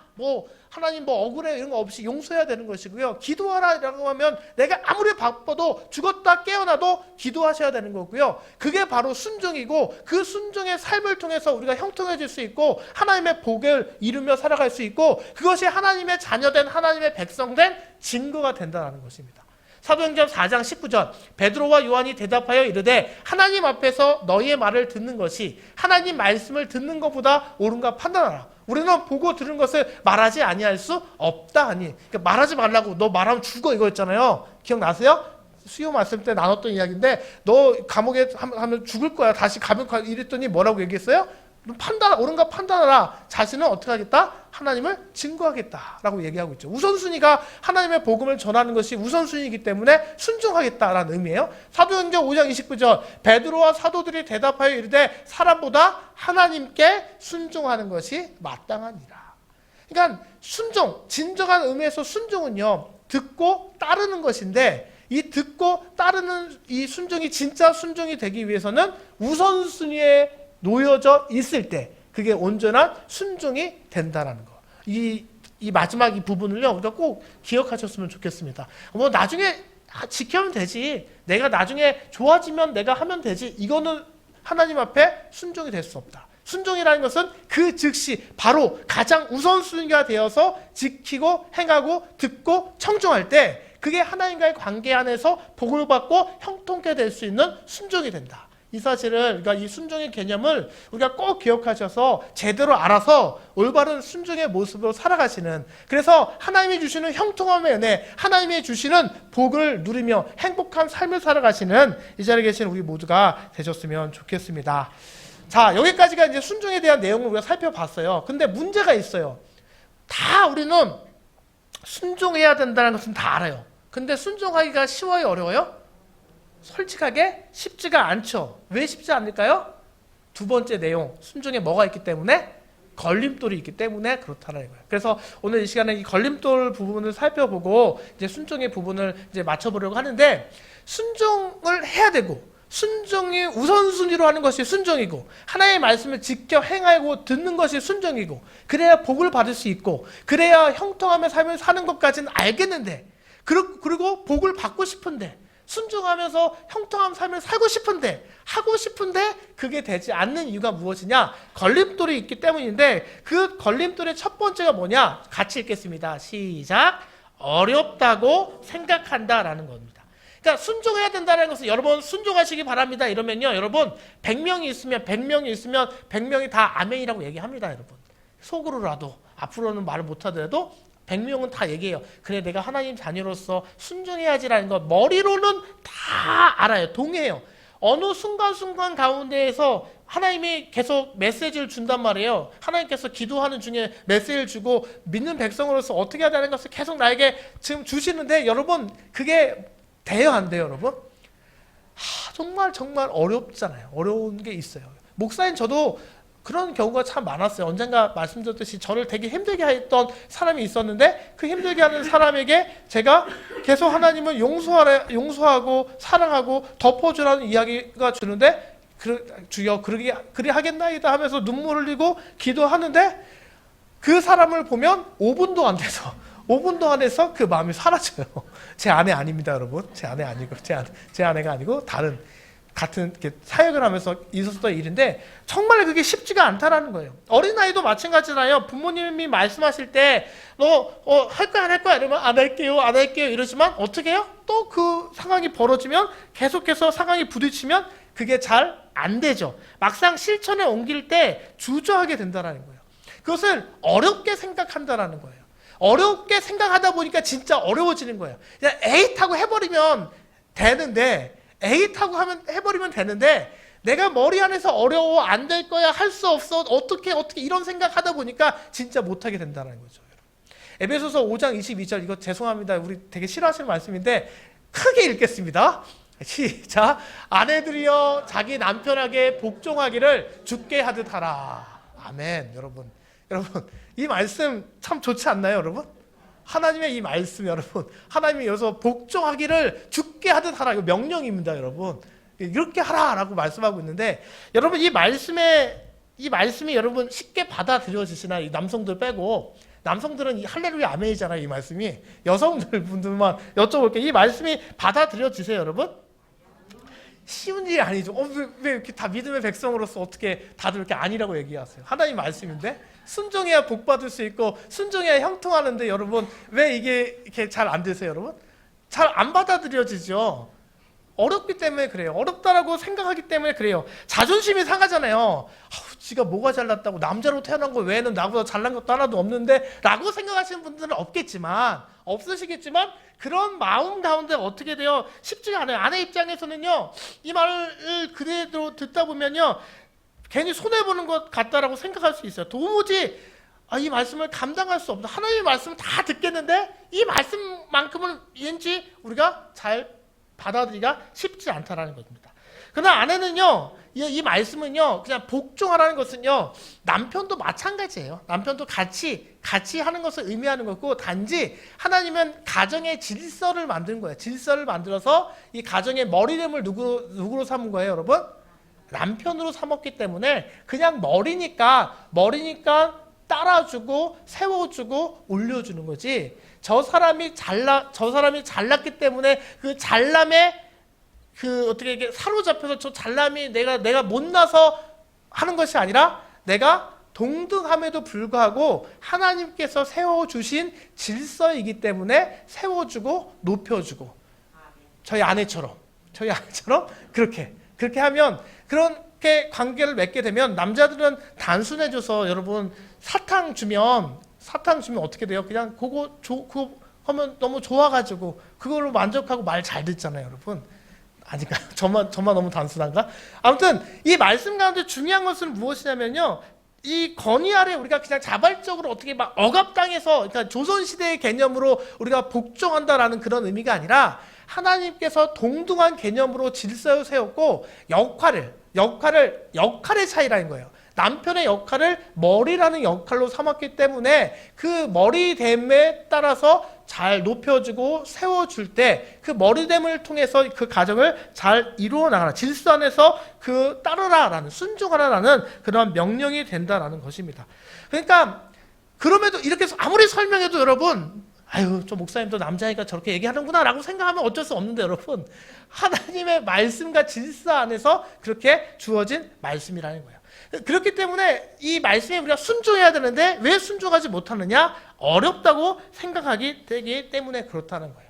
[SPEAKER 1] 하나님 억울해 이런 거 없이 용서해야 되는 것이고요. 기도하라라고 하면 내가 아무리 바빠도 죽었다 깨어나도 기도하셔야 되는 거고요. 그게 바로 순종이고 그 순종의 삶을 통해서 우리가 형통해질 수 있고 하나님의 복을 이루며 살아갈 수 있고 그것이 하나님의 자녀된 하나님의 백성된 증거가 된다는 것입니다. 사도행전 4장 19절 베드로와 요한이 대답하여 이르되 하나님 앞에서 너희의 말을 듣는 것이 하나님 말씀을 듣는 것보다 옳은가 판단하라. 우리는 보고 들은 것을 말하지 아니할 수 없다 하니, 그러니까 말하지 말라고, 너 말하면 죽어 이거였잖아요. 기억나세요? 수요 말씀 때 나눴던 이야기인데 너 감옥에 하면 죽을 거야. 다시 감옥 가 이랬더니 뭐라고 얘기했어요? 옳은가 판단하라. 자신은 어떻게 하겠다? 하나님을 증거하겠다라고 얘기하고 있죠. 우선순위가 하나님의 복음을 전하는 것이 우선순위이기 때문에 순종하겠다라는 의미예요. 사도행전 5장 29절 베드로와 사도들이 대답하여 이르되 사람보다 하나님께 순종하는 것이 마땅하니라. 그러니까 순종, 진정한 의미에서 순종은요, 듣고 따르는 것인데 이 듣고 따르는 이 순종이 진짜 순종이 되기 위해서는 우선순위의 놓여져 있을 때 그게 온전한 순종이 된다라는 거. 이 마지막 이 부분을요, 우리가 꼭 기억하셨으면 좋겠습니다. 뭐 나중에 지켜면 되지. 내가 나중에 좋아지면 내가 하면 되지. 이거는 하나님 앞에 순종이 될 수 없다. 순종이라는 것은 그 즉시 바로 가장 우선순위가 되어서 지키고 행하고 듣고 청종할 때 그게 하나님과의 관계 안에서 복을 받고 형통케 될 수 있는 순종이 된다. 이 사실을, 그러니까 이 순종의 개념을 우리가 꼭 기억하셔서 제대로 알아서 올바른 순종의 모습으로 살아가시는, 그래서 하나님이 주시는 형통함의 은혜, 하나님이 주시는 복을 누리며 행복한 삶을 살아가시는 이 자리에 계신 우리 모두가 되셨으면 좋겠습니다. 자, 여기까지가 이제 순종에 대한 내용을 우리가 살펴봤어요. 근데 문제가 있어요. 다 우리는 순종해야 된다는 것은 다 알아요. 근데 순종하기가 쉬워요, 어려워요? 솔직하게 쉽지가 않죠. 왜 쉽지 않을까요? 두 번째 내용, 순종에 뭐가 있기 때문에? 걸림돌이 있기 때문에 그렇다는 거예요. 그래서 오늘 이 시간에 이 걸림돌 부분을 살펴보고 이제 순종의 부분을 이제 맞춰보려고 하는데, 순종을 해야 되고 순종이 우선순위로 하는 것이 순종이고 하나님의 말씀을 지켜 행하고 듣는 것이 순종이고, 그래야 복을 받을 수 있고 그래야 형통함의 삶을 사는 것까지는 알겠는데, 그리고 복을 받고 싶은데 순종하면서 형통한 삶을 살고 싶은데 하고 싶은데 그게 되지 않는 이유가 무엇이냐? 걸림돌이 있기 때문인데, 그 걸림돌의 첫 번째가 뭐냐? 같이 읽겠습니다. 시작. 어렵다고 생각한다라는 겁니다. 그러니까 순종해야 된다는 것은, 여러분 순종하시기 바랍니다 이러면요, 여러분 100명이 있으면 100명이 다 아멘이라고 얘기합니다. 여러분 속으로라도, 앞으로는 말을 못하더라도 100명은 다 얘기해요. 그래, 내가 하나님 자녀로서 순종해야지라는 것 머리로는 다 알아요. 동의해요. 어느 순간순간 가운데에서 하나님이 계속 메시지를 준단 말이에요. 하나님께서 기도하는 중에 메시지를 주고 믿는 백성으로서 어떻게 해야 되는 것을 계속 나에게 지금 주시는데, 여러분 그게 돼요, 안 돼요, 여러분? 정말 어렵잖아요. 어려운 게 있어요. 목사님, 저도 그런 경우가 참 많았어요. 언젠가 말씀드렸듯이 저를 되게 힘들게 했던 사람이 있었는데, 그 힘들게 하는 사람에게 제가 계속 하나님은 용서하고 사랑하고 덮어주라는 이야기가 주는데, 주여 그리 하겠나이다 하면서 눈물 흘리고 기도하는데, 그 사람을 보면 5분도 안 돼서 그 마음이 사라져요. 제 아내 아닙니다, 여러분. 제 아내 아니고, 제 아내가 아니고 다른 같은 사역을 하면서 있었던 일인데, 정말 그게 쉽지가 않다라는 거예요. 어린아이도 마찬가지잖아요. 부모님이 말씀하실 때 너 할 거야 안 할 거야 이러면 안 할게요 이러지만 어떻게 해요? 또 그 상황이 벌어지면 계속해서 상황이 부딪히면 그게 잘 안 되죠. 막상 실천에 옮길 때 주저하게 된다는 거예요. 그것을 어렵게 생각한다는 거예요. 어렵게 생각하다 보니까 진짜 어려워지는 거예요. 그냥 에잇 하고 해버리면 되는데, 해버리면 되는데, 내가 머리 안에서 어려워, 안 될 거야, 할 수 없어, 어떻게 이런 생각하다 보니까 진짜 못하게 된다는 거죠. 에베소서 5장 22절, 이거 죄송합니다. 우리 되게 싫어하시는 말씀인데 크게 읽겠습니다. 시작. 아내들이여 자기 남편에게 복종하기를 주께 하듯 하라. 아멘. 여러분 이 말씀 참 좋지 않나요, 여러분? 하나님의 이 말씀, 여러분, 하나님이 여기서 복종하기를 주께 하듯 하라. 이거 명령입니다, 여러분. 이렇게 하라라고 말씀하고 있는데, 여러분 이 말씀이 여러분 쉽게 받아들여지시나? 이 남성들 빼고, 남성들은 이 할렐루야 아멘이잖아요, 이 말씀이. 여성들 분들만 여쭤볼게요. 이 말씀이 받아들여지세요, 여러분? 쉬운 일이 아니죠. 왜 이렇게 다 믿음의 백성으로서 어떻게 다들 이렇게 아니라고 얘기하세요? 하나님 말씀인데, 순종해야 복 받을 수 있고 순종해야 형통하는데, 여러분 왜 이게 이렇게 잘 안 되세요, 여러분? 잘 안 받아들여지죠. 어렵기 때문에 그래요. 어렵다라고 생각하기 때문에 그래요. 자존심이 상하잖아요. 지가 뭐가 잘났다고, 남자로 태어난 거 외에는 나보다 잘난 것도 하나도 없는데 라고 생각하시는 분들은 없으시겠지만 그런 마음 가운데 어떻게 돼요? 쉽지가 않아요. 아내 입장에서는요, 이 말을 그대로 듣다 보면요, 괜히 손해보는 것 같다라고 생각할 수 있어요. 도무지 이 말씀을 감당할 수 없다. 하나님의 말씀을 다 듣겠는데 이 말씀만큼은 왠지 우리가 잘 받아들이기가 쉽지 않다라는 겁니다. 그러나 아내는요, 이 말씀은요, 그냥 복종하라는 것은요, 남편도 마찬가지예요. 남편도 같이 하는 것을 의미하는 거고, 단지 하나님은 가정의 질서를 만든 거예요. 질서를 만들어서 이 가정의 머리름을 누구로 삼은 거예요, 여러분? 남편으로 삼았기 때문에 그냥 머리니까 따라주고 세워주고 올려주는 거지. 저 사람이 잘났기 때문에 그 잘남에 어떻게 이게 사로잡혀서 저 잘남이 내가 못나서 하는 것이 아니라 내가 동등함에도 불구하고 하나님께서 세워주신 질서이기 때문에 세워주고 높여주고 저희 아내처럼 그렇게 하면 그렇게 관계를 맺게 되면 남자들은 단순해져서 여러분 사탕 주면 어떻게 돼요? 그냥 그거 하면 너무 좋아가지고 그걸로 만족하고 말 잘 듣잖아요, 여러분. 아닌가? 저만 너무 단순한가? 아무튼 이 말씀 가운데 중요한 것은 무엇이냐면요. 이 건의 아래 우리가 그냥 자발적으로 어떻게 막 억압당해서 그러니까 조선시대의 개념으로 우리가 복종한다라는 그런 의미가 아니라 하나님께서 동등한 개념으로 질서를 세웠고 역할의 차이라는 거예요. 남편의 역할을 머리라는 역할로 삼았기 때문에 그 머리됨에 따라서 잘 높여주고 세워줄 때 그 머리됨을 통해서 그 가정을 잘 이루어 나가라. 질서 안에서 그 따르라라는 순종하라라는 그런 명령이 된다라는 것입니다. 그러니까 그럼에도 이렇게 해서 아무리 설명해도 여러분 아유 저 목사님도 남자니까 저렇게 얘기하는구나 라고 생각하면 어쩔 수 없는데 여러분 하나님의 말씀과 질서 안에서 그렇게 주어진 말씀이라는 거예요. 그렇기 때문에 이 말씀에 우리가 순종해야 되는데 왜 순종하지 못하느냐? 어렵다고 생각하기 되기 때문에 그렇다는 거예요.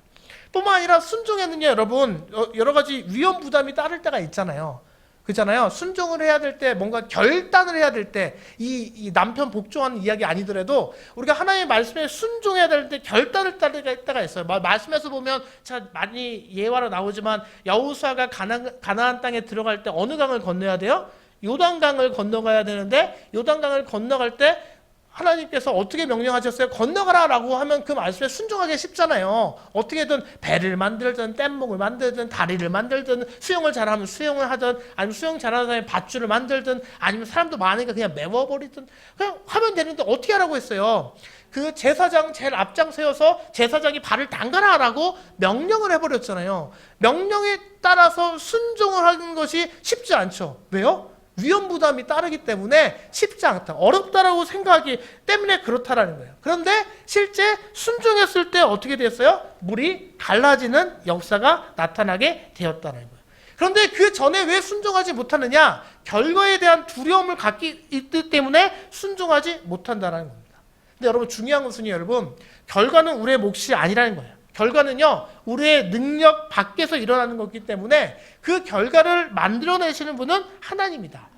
[SPEAKER 1] 뿐만 아니라 순종에는요 여러분 여러 가지 위험 부담이 따를 때가 있잖아요. 그렇잖아요. 순종을 해야 될 때 뭔가 결단을 해야 될 때 이 남편 복종하는 이야기 아니더라도 우리가 하나님의 말씀에 순종해야 될 때 결단을 따를 때가 있어요. 말씀에서 보면 참 많이 예화로 나오지만 여호수아가 가나안 땅에 들어갈 때 어느 강을 건너야 돼요? 요단강을 건너가야 되는데 요단강을 건너갈 때 하나님께서 어떻게 명령하셨어요? 건너가라라고 하면 그 말씀에 순종하기 쉽잖아요. 어떻게든 배를 만들든 뗏목을 만들든 다리를 만들든 수영을 잘하면 수영을 하든 아니면 수영 잘하는 사람이 밧줄을 만들든 아니면 사람도 많으니까 그냥 메워버리든 그냥 하면 되는데 어떻게 하라고 했어요? 그 제사장 제일 앞장 세워서 제사장이 발을 담가라라고 명령을 해버렸잖아요. 명령에 따라서 순종을 하는 것이 쉽지 않죠. 왜요? 위험 부담이 따르기 때문에 쉽지 않다. 어렵다라고 생각하기 때문에 그렇다라는 거예요. 그런데 실제 순종했을 때 어떻게 됐어요? 물이 갈라지는 역사가 나타나게 되었다는 거예요. 그런데 그 전에 왜 순종하지 못하느냐? 결과에 대한 두려움을 갖기 있기 때문에 순종하지 못한다는 겁니다. 근데 여러분 중요한 것은요, 여러분 결과는 우리의 몫이 아니라는 거예요. 결과는요 우리의 능력 밖에서 일어나는 거기 때문에 그 결과를 만들어내시는 분은 하나님이다.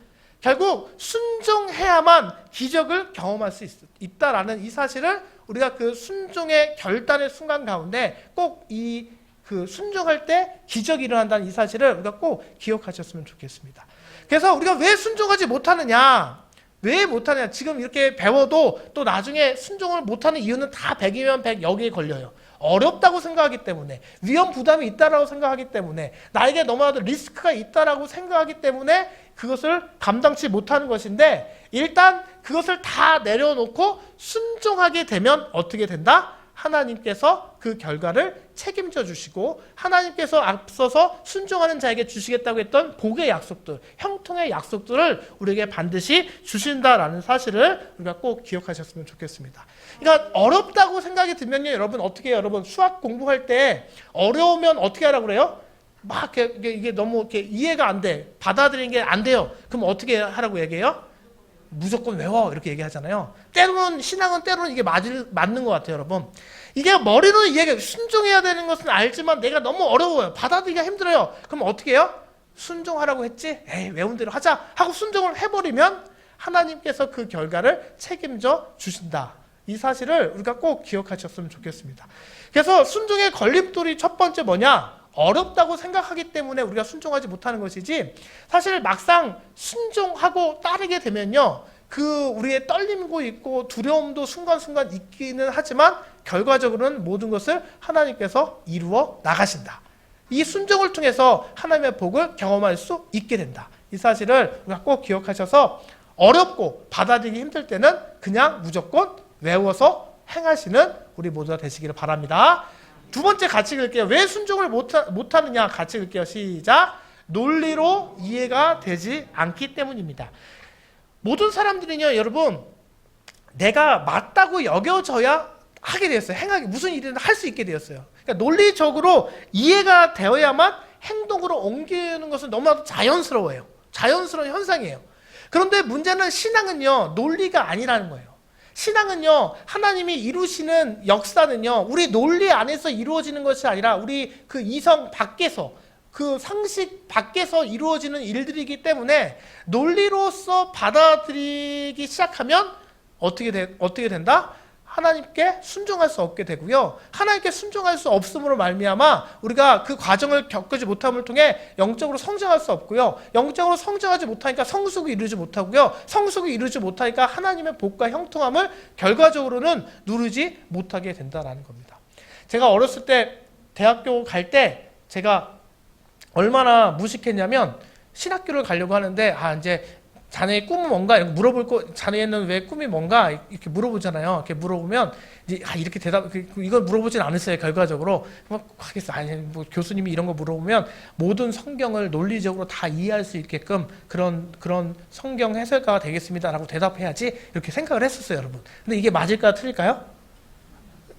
[SPEAKER 1] 결국 순종해야만 기적을 경험할 수 있다라는 이 사실을 우리가 그 순종의 결단의 순간 가운데 꼭 그 순종할 때 기적이 일어난다는 이 사실을 우리가 꼭 기억하셨으면 좋겠습니다. 그래서 우리가 왜 순종하지 못하느냐? 왜 못하냐? 지금 이렇게 배워도 또 나중에 순종을 못하는 이유는 다 100이면 100 여기에 걸려요. 어렵다고 생각하기 때문에 위험 부담이 있다라고 생각하기 때문에 나에게 너무나도 리스크가 있다라고 생각하기 때문에 그것을 감당치 못하는 것인데 일단 그것을 다 내려놓고 순종하게 되면 어떻게 된다? 하나님께서 그 결과를 책임져 주시고 하나님께서 앞서서 순종하는 자에게 주시겠다고 했던 복의 약속들, 형통의 약속들을 우리에게 반드시 주신다라는 사실을 우리가 꼭 기억하셨으면 좋겠습니다. 그러니까 어렵다고 생각이 들면요, 여러분 어떻게 해요? 여러분 수학 공부할 때 어려우면 어떻게 하라고 그래요? 막 이게 너무 이렇게 이해가 안 돼, 받아들이는 게 안 돼요. 그럼 어떻게 하라고 얘기해요? 무조건 외워 이렇게 얘기하잖아요. 때로는 신앙은 때로는 이게 맞는 것 같아요, 여러분. 이게 머리로는 이해가 순종해야 되는 것은 알지만 내가 너무 어려워요. 받아들이기가 힘들어요. 그럼 어떻게 해요? 순종하라고 했지? 에이 외운 대로 하자 하고 순종을 해버리면 하나님께서 그 결과를 책임져 주신다. 이 사실을 우리가 꼭 기억하셨으면 좋겠습니다. 그래서 순종의 걸림돌이 첫 번째 뭐냐? 어렵다고 생각하기 때문에 우리가 순종하지 못하는 것이지 사실 막상 순종하고 따르게 되면요 그 우리의 떨림도 있고 두려움도 순간순간 있기는 하지만 결과적으로는 모든 것을 하나님께서 이루어 나가신다. 이 순종을 통해서 하나님의 복을 경험할 수 있게 된다. 이 사실을 우리가 꼭 기억하셔서 어렵고 받아들이기 힘들 때는 그냥 무조건 외워서 행하시는 우리 모두가 되시기를 바랍니다. 두 번째 같이 읽을게요. 왜 순종을 못하느냐 같이 읽을게요. 시작. 논리로 이해가 되지 않기 때문입니다. 모든 사람들은요, 여러분, 내가 맞다고 여겨져야 하게 되었어요. 행하게 무슨 일이든 할 수 있게 되었어요. 그러니까 논리적으로 이해가 되어야만 행동으로 옮기는 것은 너무나도 자연스러워요. 자연스러운 현상이에요. 그런데 문제는 신앙은요, 논리가 아니라는 거예요. 신앙은요, 하나님이 이루시는 역사는요, 우리 논리 안에서 이루어지는 것이 아니라 우리 그 이성 밖에서, 그 상식 밖에서 이루어지는 일들이기 때문에 논리로서 받아들이기 시작하면 어떻게 된다? 하나님께 순종할 수 없게 되고요. 하나님께 순종할 수 없음으로 말미암아 우리가 그 과정을 겪지 못함을 통해 영적으로 성장할 수 없고요. 영적으로 성장하지 못하니까 성숙을 이루지 못하고요. 성숙을 이루지 못하니까 하나님의 복과 형통함을 결과적으로는 누리지 못하게 된다는 겁니다. 제가 어렸을 때 대학교 갈 때 제가 얼마나 무식했냐면 신학교를 가려고 하는데 이제 자네의 꿈은 뭔가 이렇게 물어볼 거, 자네는 왜 꿈이 뭔가 이렇게 물어보잖아요. 이렇게 물어보면 이제 이렇게 대답, 이걸 물어보진 않았어요. 결과적으로 하겠어. 아니 뭐 교수님이 이런 거 물어보면 모든 성경을 논리적으로 다 이해할 수 있게끔 그런 성경 해설가가 되겠습니다라고 대답해야지 이렇게 생각을 했었어요, 여러분. 근데 이게 맞을까 틀릴까요?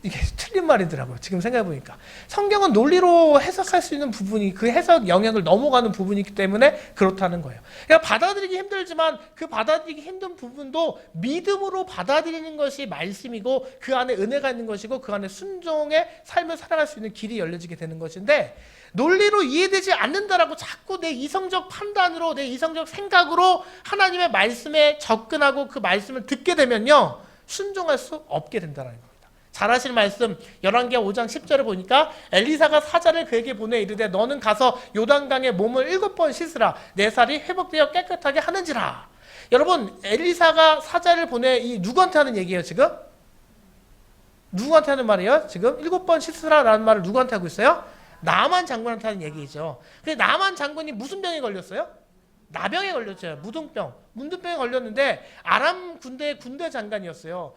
[SPEAKER 1] 이게 틀린 말이더라고요. 지금 생각해보니까. 성경은 논리로 해석할 수 있는 부분이 그 해석 영역을 넘어가는 부분이기 때문에 그렇다는 거예요. 그러니까 받아들이기 힘들지만 그 받아들이기 힘든 부분도 믿음으로 받아들이는 것이 말씀이고 그 안에 은혜가 있는 것이고 그 안에 순종의 삶을 살아갈 수 있는 길이 열려지게 되는 것인데 논리로 이해되지 않는다라고 자꾸 내 이성적 판단으로 내 이성적 생각으로 하나님의 말씀에 접근하고 그 말씀을 듣게 되면요. 순종할 수 없게 된다는 거예요. 잘 아실 말씀 열왕기하 5장 10절을 보니까 엘리사가 사자를 그에게 보내 이르되 너는 가서 요단강에 몸을 7번 씻으라 내 살이 회복되어 깨끗하게 하는지라. 여러분 엘리사가 사자를 보내 이 누구한테 하는 얘기예요 지금? 누구한테 하는 말이에요? 지금 7번 씻으라 라는 말을 누구한테 하고 있어요? 나만 장군한테 하는 얘기죠. 근데 나만 장군이 무슨 병에 걸렸어요? 나병에 걸렸죠. 문둥병에 걸렸는데 아람 군대 장관이었어요.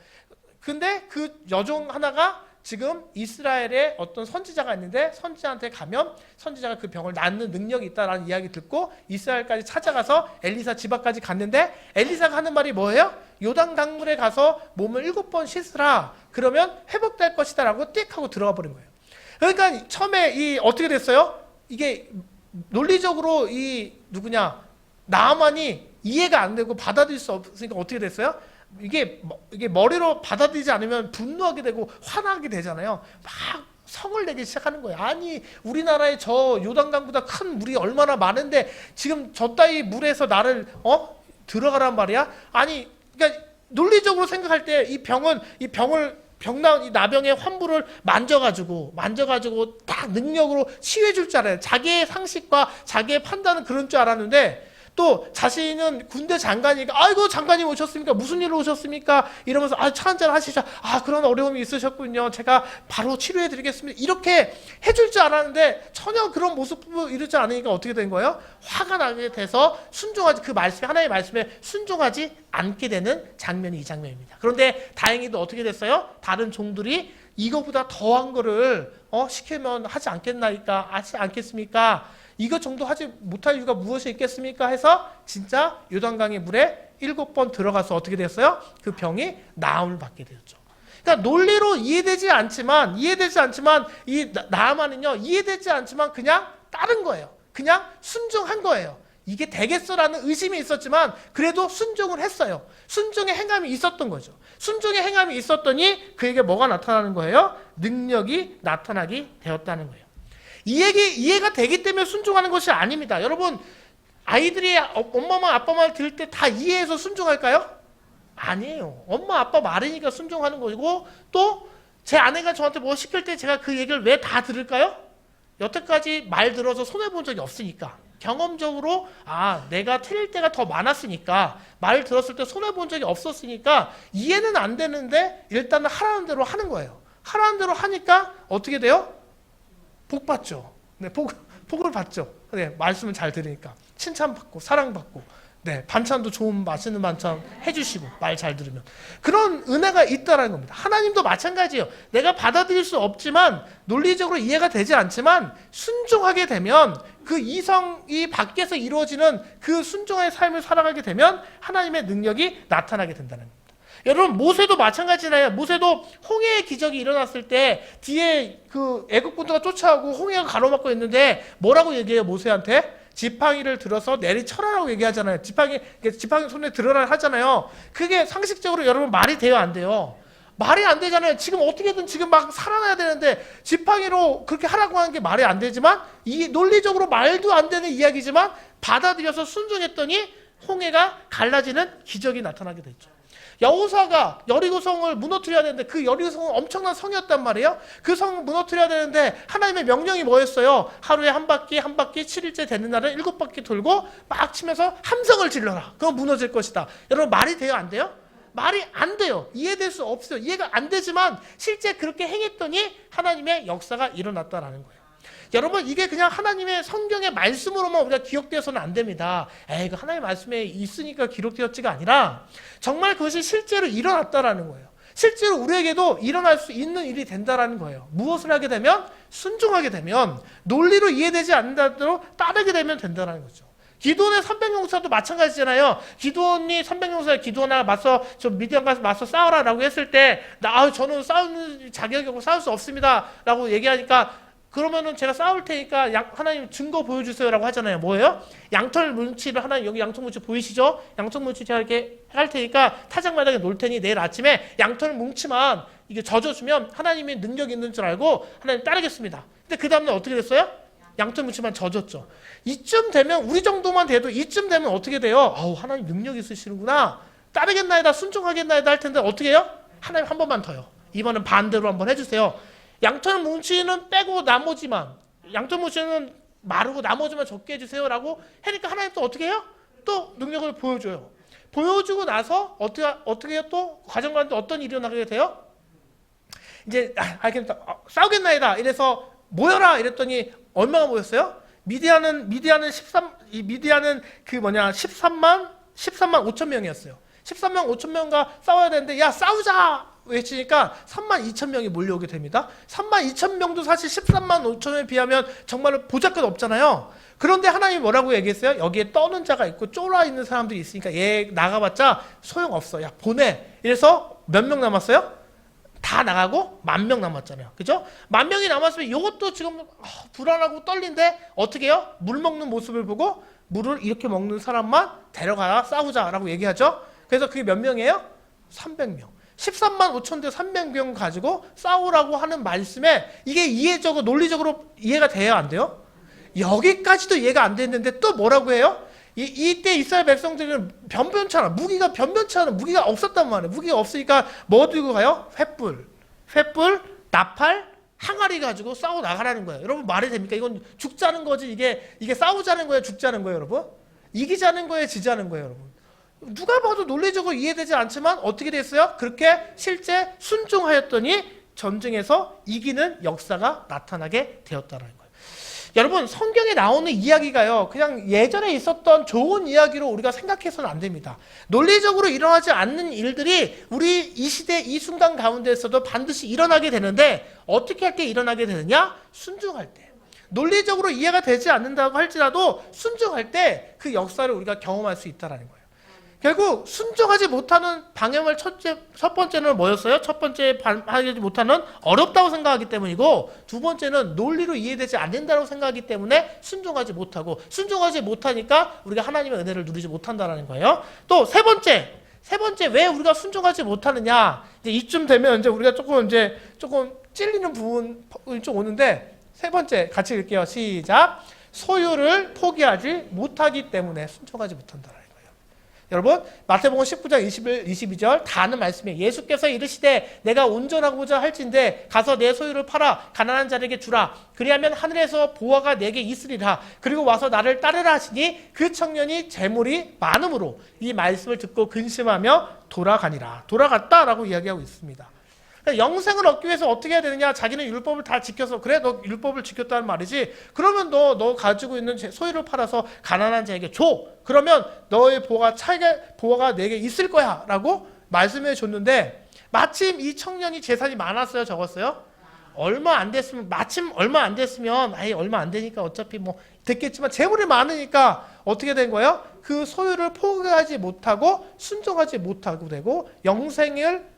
[SPEAKER 1] 근데 그 여종 하나가 지금 이스라엘에 어떤 선지자가 있는데 선지자한테 가면 선지자가 그 병을 낫는 능력이 있다라는 이야기 듣고 이스라엘까지 찾아가서 엘리사 집 앞까지 갔는데 엘리사가 하는 말이 뭐예요? 요단 강물에 가서 몸을 7번 씻으라. 그러면 회복될 것이다 라고 띡 하고 들어가 버린 거예요. 그러니까 처음에 어떻게 됐어요? 이게 논리적으로 나아만이 이해가 안 되고 받아들일 수 없으니까 어떻게 됐어요? 이게 머리로 받아들이지 않으면 분노하게 되고 화나게 되잖아요. 막 성을 내기 시작하는 거예요. 아니 우리나라에 저 요단강보다 큰 물이 얼마나 많은데 지금 저 따위 물에서 나를 들어가란 말이야? 아니 그러니까 논리적으로 생각할 때 이 병나은 이 나병의 환부를 만져가지고 딱 능력으로 치유해 줄 줄 알아요. 자기의 상식과 자기의 판단은 그런 줄 알았는데 또 자신은 군대 장관이니까 아이고 장관님 오셨습니까? 무슨 일로 오셨습니까? 이러면서 차 한잔 하시죠. 그런 어려움이 있으셨군요. 제가 바로 치료해 드리겠습니다. 이렇게 해줄 줄 알았는데 전혀 그런 모습을 이루지 않으니까 어떻게 된 거예요? 화가 나게 돼서 하나님의 말씀에 순종하지 않게 되는 장면이 이 장면입니다. 그런데 다행히도 어떻게 됐어요? 다른 종들이 이거보다 더한 거를 시키면 하지 않겠습니까? 이것 정도 하지 못할 이유가 무엇이 있겠습니까? 해서 진짜 요단강의 물에 7번 들어가서 어떻게 됐어요? 그 병이 나음을 받게 되었죠. 그러니까 논리로 이해되지 않지만 이 나아만은요 이해되지 않지만 그냥 따른 거예요. 그냥 순종한 거예요. 이게 되겠어라는 의심이 있었지만 그래도 순종을 했어요. 순종의 행함이 있었던 거죠. 순종의 행함이 있었더니 그에게 뭐가 나타나는 거예요? 능력이 나타나게 되었다는 거예요. 이해가 되기 때문에 순종하는 것이 아닙니다. 여러분 아이들이 엄마 말 아빠 말 들을 때 다 이해해서 순종할까요? 아니에요. 엄마 아빠 말이니까 순종하는 거고 또 제 아내가 저한테 뭐 시킬 때 제가 그 얘기를 왜 다 들을까요? 여태까지 말 들어서 손해본 적이 없으니까 경험적으로 내가 틀릴 때가 더 많았으니까 말 들었을 때 손해본 적이 없었으니까 이해는 안 되는데 일단은 하라는 대로 하는 거예요. 하라는 대로 하니까 어떻게 돼요? 복 받죠. 네, 복을 받죠. 네, 말씀을 잘 들으니까 칭찬받고 사랑받고 네, 반찬도 좋은 맛있는 반찬 해주시고 말 잘 들으면 그런 은혜가 있다라는 겁니다. 하나님도 마찬가지예요. 내가 받아들일 수 없지만 논리적으로 이해가 되지 않지만 순종하게 되면 그 이성이 밖에서 이루어지는 그 순종의 삶을 살아가게 되면 하나님의 능력이 나타나게 된다는 겁니다. 여러분 모세도 마찬가지잖아요. 모세도 홍해의 기적이 일어났을 때 뒤에 그 애국군대가 쫓아오고 홍해가 가로막고 있는데 뭐라고 얘기해요? 모세한테 지팡이를 들어서 내리쳐라라고 얘기하잖아요. 지팡이 손에 들어라 하잖아요. 그게 상식적으로 여러분 말이 돼요, 안 돼요? 말이 안 되잖아요. 지금 어떻게든 지금 막 살아나야 되는데 지팡이로 그렇게 하라고 하는 게 말이 안 되지만 이 논리적으로 말도 안 되는 이야기지만 받아들여서 순종했더니 홍해가 갈라지는 기적이 나타나게 됐죠. 여호수아가 여리고성을 무너뜨려야 되는데 그 여리고성은 엄청난 성이었단 말이에요. 그 성을 무너뜨려야 되는데 하나님의 명령이 뭐였어요? 하루에 한 바퀴 7일째 되는 날은 7바퀴 돌고 막 치면서 함성을 질러라. 그건 무너질 것이다. 여러분 말이 돼요? 안 돼요? 말이 안 돼요. 이해될 수 없어요. 이해가 안 되지만 실제 그렇게 행했더니 하나님의 역사가 일어났다라는 거예요. 여러분 이게 그냥 하나님의 성경의 말씀으로만 우리가 기억되어서는 안 됩니다. 그 하나님의 말씀에 있으니까 기록되었지가 아니라 정말 그것이 실제로 일어났다라는 거예요. 실제로 우리에게도 일어날 수 있는 일이 된다라는 거예요. 무엇을 하게 되면? 순종하게 되면 논리로 이해되지 않는다도 따르게 되면 된다라는 거죠. 기드온의 300용사도 마찬가지잖아요. 기드온이 300용사 기드온아 맞서 저 미디안 가서 맞서 싸워라라고 했을 때 저는 싸우는 자격이 없고 싸울 수 없습니다라고 얘기하니까 그러면은 제가 싸울 테니까 하나님 증거 보여주세요라고 하잖아요. 뭐예요? 양털 문치를 하나님 여기 양털 문치 보이시죠? 양털 문치 제가 이렇게 할 테니까 타작마당에 놓을 테니 내일 아침에 양털 뭉치만 이게 젖어주면 하나님의 능력이 있는 줄 알고 하나님 따르겠습니다. 근데 그 다음날 어떻게 됐어요? 양털 문치만 젖었죠. 이쯤 되면 우리 정도만 돼도 이쯤 되면 어떻게 돼요? 하나님 능력 있으시는구나. 따르겠나이다 순종하겠나이다 할 텐데 어떻게 해요? 하나님 한 번만 더요. 이번엔 반대로 한번 해주세요. 양털 뭉치는 빼고 나머지만 양털 뭉치는 마르고 나머지만 적게 해주세요라고 하니까 하나님 또 어떻게 해요? 또 능력을 보여줘요. 보여주고 나서 어떻게 해요? 또 과정 가운데 어떤 일이 일어나게 돼요? 이제 알겠다. 싸우겠나이다. 이래서 모여라 이랬더니 얼마나 모였어요? 미디안은 13만 5천 명이었어요. 13만 5천 명과 싸워야 되는데 야 싸우자 외치니까 3만 2천 명이 몰려오게 됩니다. 3만 2천 명도 사실 13만 5천에 비하면 정말로 보잘것 없잖아요. 그런데 하나님이 뭐라고 얘기했어요? 여기에 떠는 자가 있고 쫄아 있는 사람들이 있으니까 얘 나가봤자 소용없어. 야 보내. 이래서 몇 명 남았어요? 다 나가고 10,000명 남았잖아요. 그죠? 10,000명이 남았으면 이것도 지금 불안하고 떨린데 어떻게 해요? 물 먹는 모습을 보고 물을 이렇게 먹는 사람만 데려가라 싸우자라고 얘기하죠. 그래서 그게 몇 명이에요? 300명. 13만 5천 대 300명 가지고 싸우라고 하는 말씀에 이게 이해적으로 논리적으로 이해가 돼야 안 돼요? 여기까지도 이해가 안 됐는데 또 뭐라고 해요? 이때 이스라엘 백성들은 변변찮아. 무기가 변변찮아. 무기가 없었단 말이에요. 무기가 없으니까 뭐 들고 가요? 횃불, 나팔, 항아리 가지고 싸워 나가라는 거예요. 여러분 말이 됩니까? 이건 죽자는 거지. 이게 싸우자는 거예요? 죽자는 거예요, 여러분? 이기자는 거예요? 지자는 거예요, 여러분? 누가 봐도 논리적으로 이해되지 않지만 어떻게 됐어요? 그렇게 실제 순종하였더니 전쟁에서 이기는 역사가 나타나게 되었다는 거예요. 여러분 성경에 나오는 이야기가요 그냥 예전에 있었던 좋은 이야기로 우리가 생각해서는 안 됩니다. 논리적으로 일어나지 않는 일들이 우리 이 시대 이 순간 가운데에서도 반드시 일어나게 되는데 어떻게 할 때 일어나게 되느냐? 순종할 때. 논리적으로 이해가 되지 않는다고 할지라도 순종할 때 그 역사를 우리가 경험할 수 있다는 거예요. 결국 순종하지 못하는 방향을 첫 번째는 뭐였어요? 첫 번째 하지 못하는 어렵다고 생각하기 때문이고 두 번째는 논리로 이해되지 않는다고 생각하기 때문에 순종하지 못하고 순종하지 못하니까 우리가 하나님의 은혜를 누리지 못한다는 거예요. 또 세 번째 왜 우리가 순종하지 못하느냐? 이제 이쯤 되면 이제 우리가 조금 찔리는 부분이 좀 오는데 세 번째 같이 읽을게요. 시작. 소유를 포기하지 못하기 때문에 순종하지 못한다. 여러분 마태복음 19장 21, 22절 다 아는 말씀이에요. 예수께서 이르시되 내가 온전하고자 할진대 가서 내 소유를 팔아 가난한 자에게 주라. 그리하면 하늘에서 보화가 내게 있으리라. 그리고 와서 나를 따르라 하시니 그 청년이 재물이 많음으로 이 말씀을 듣고 근심하며 돌아가니라. 돌아갔다라고 이야기하고 있습니다. 그러니까 영생을 얻기 위해서 어떻게 해야 되느냐? 자기는 율법을 다 지켜서 그래 너 율법을 지켰다는 말이지. 그러면 너 가지고 있는 소유를 팔아서 가난한 자에게 줘. 그러면 너의 보화가 내게 있을 거야 라고 말씀해 줬는데 마침 이 청년이 재산이 많았어요? 적었어요? 얼마 안 됐으면 얼마 안 됐으면 얼마 안 되니까 어차피 뭐 됐겠지만 재물이 많으니까 어떻게 된 거예요? 그 소유를 포기하지 못하고 순종하지 못하고 되고 영생을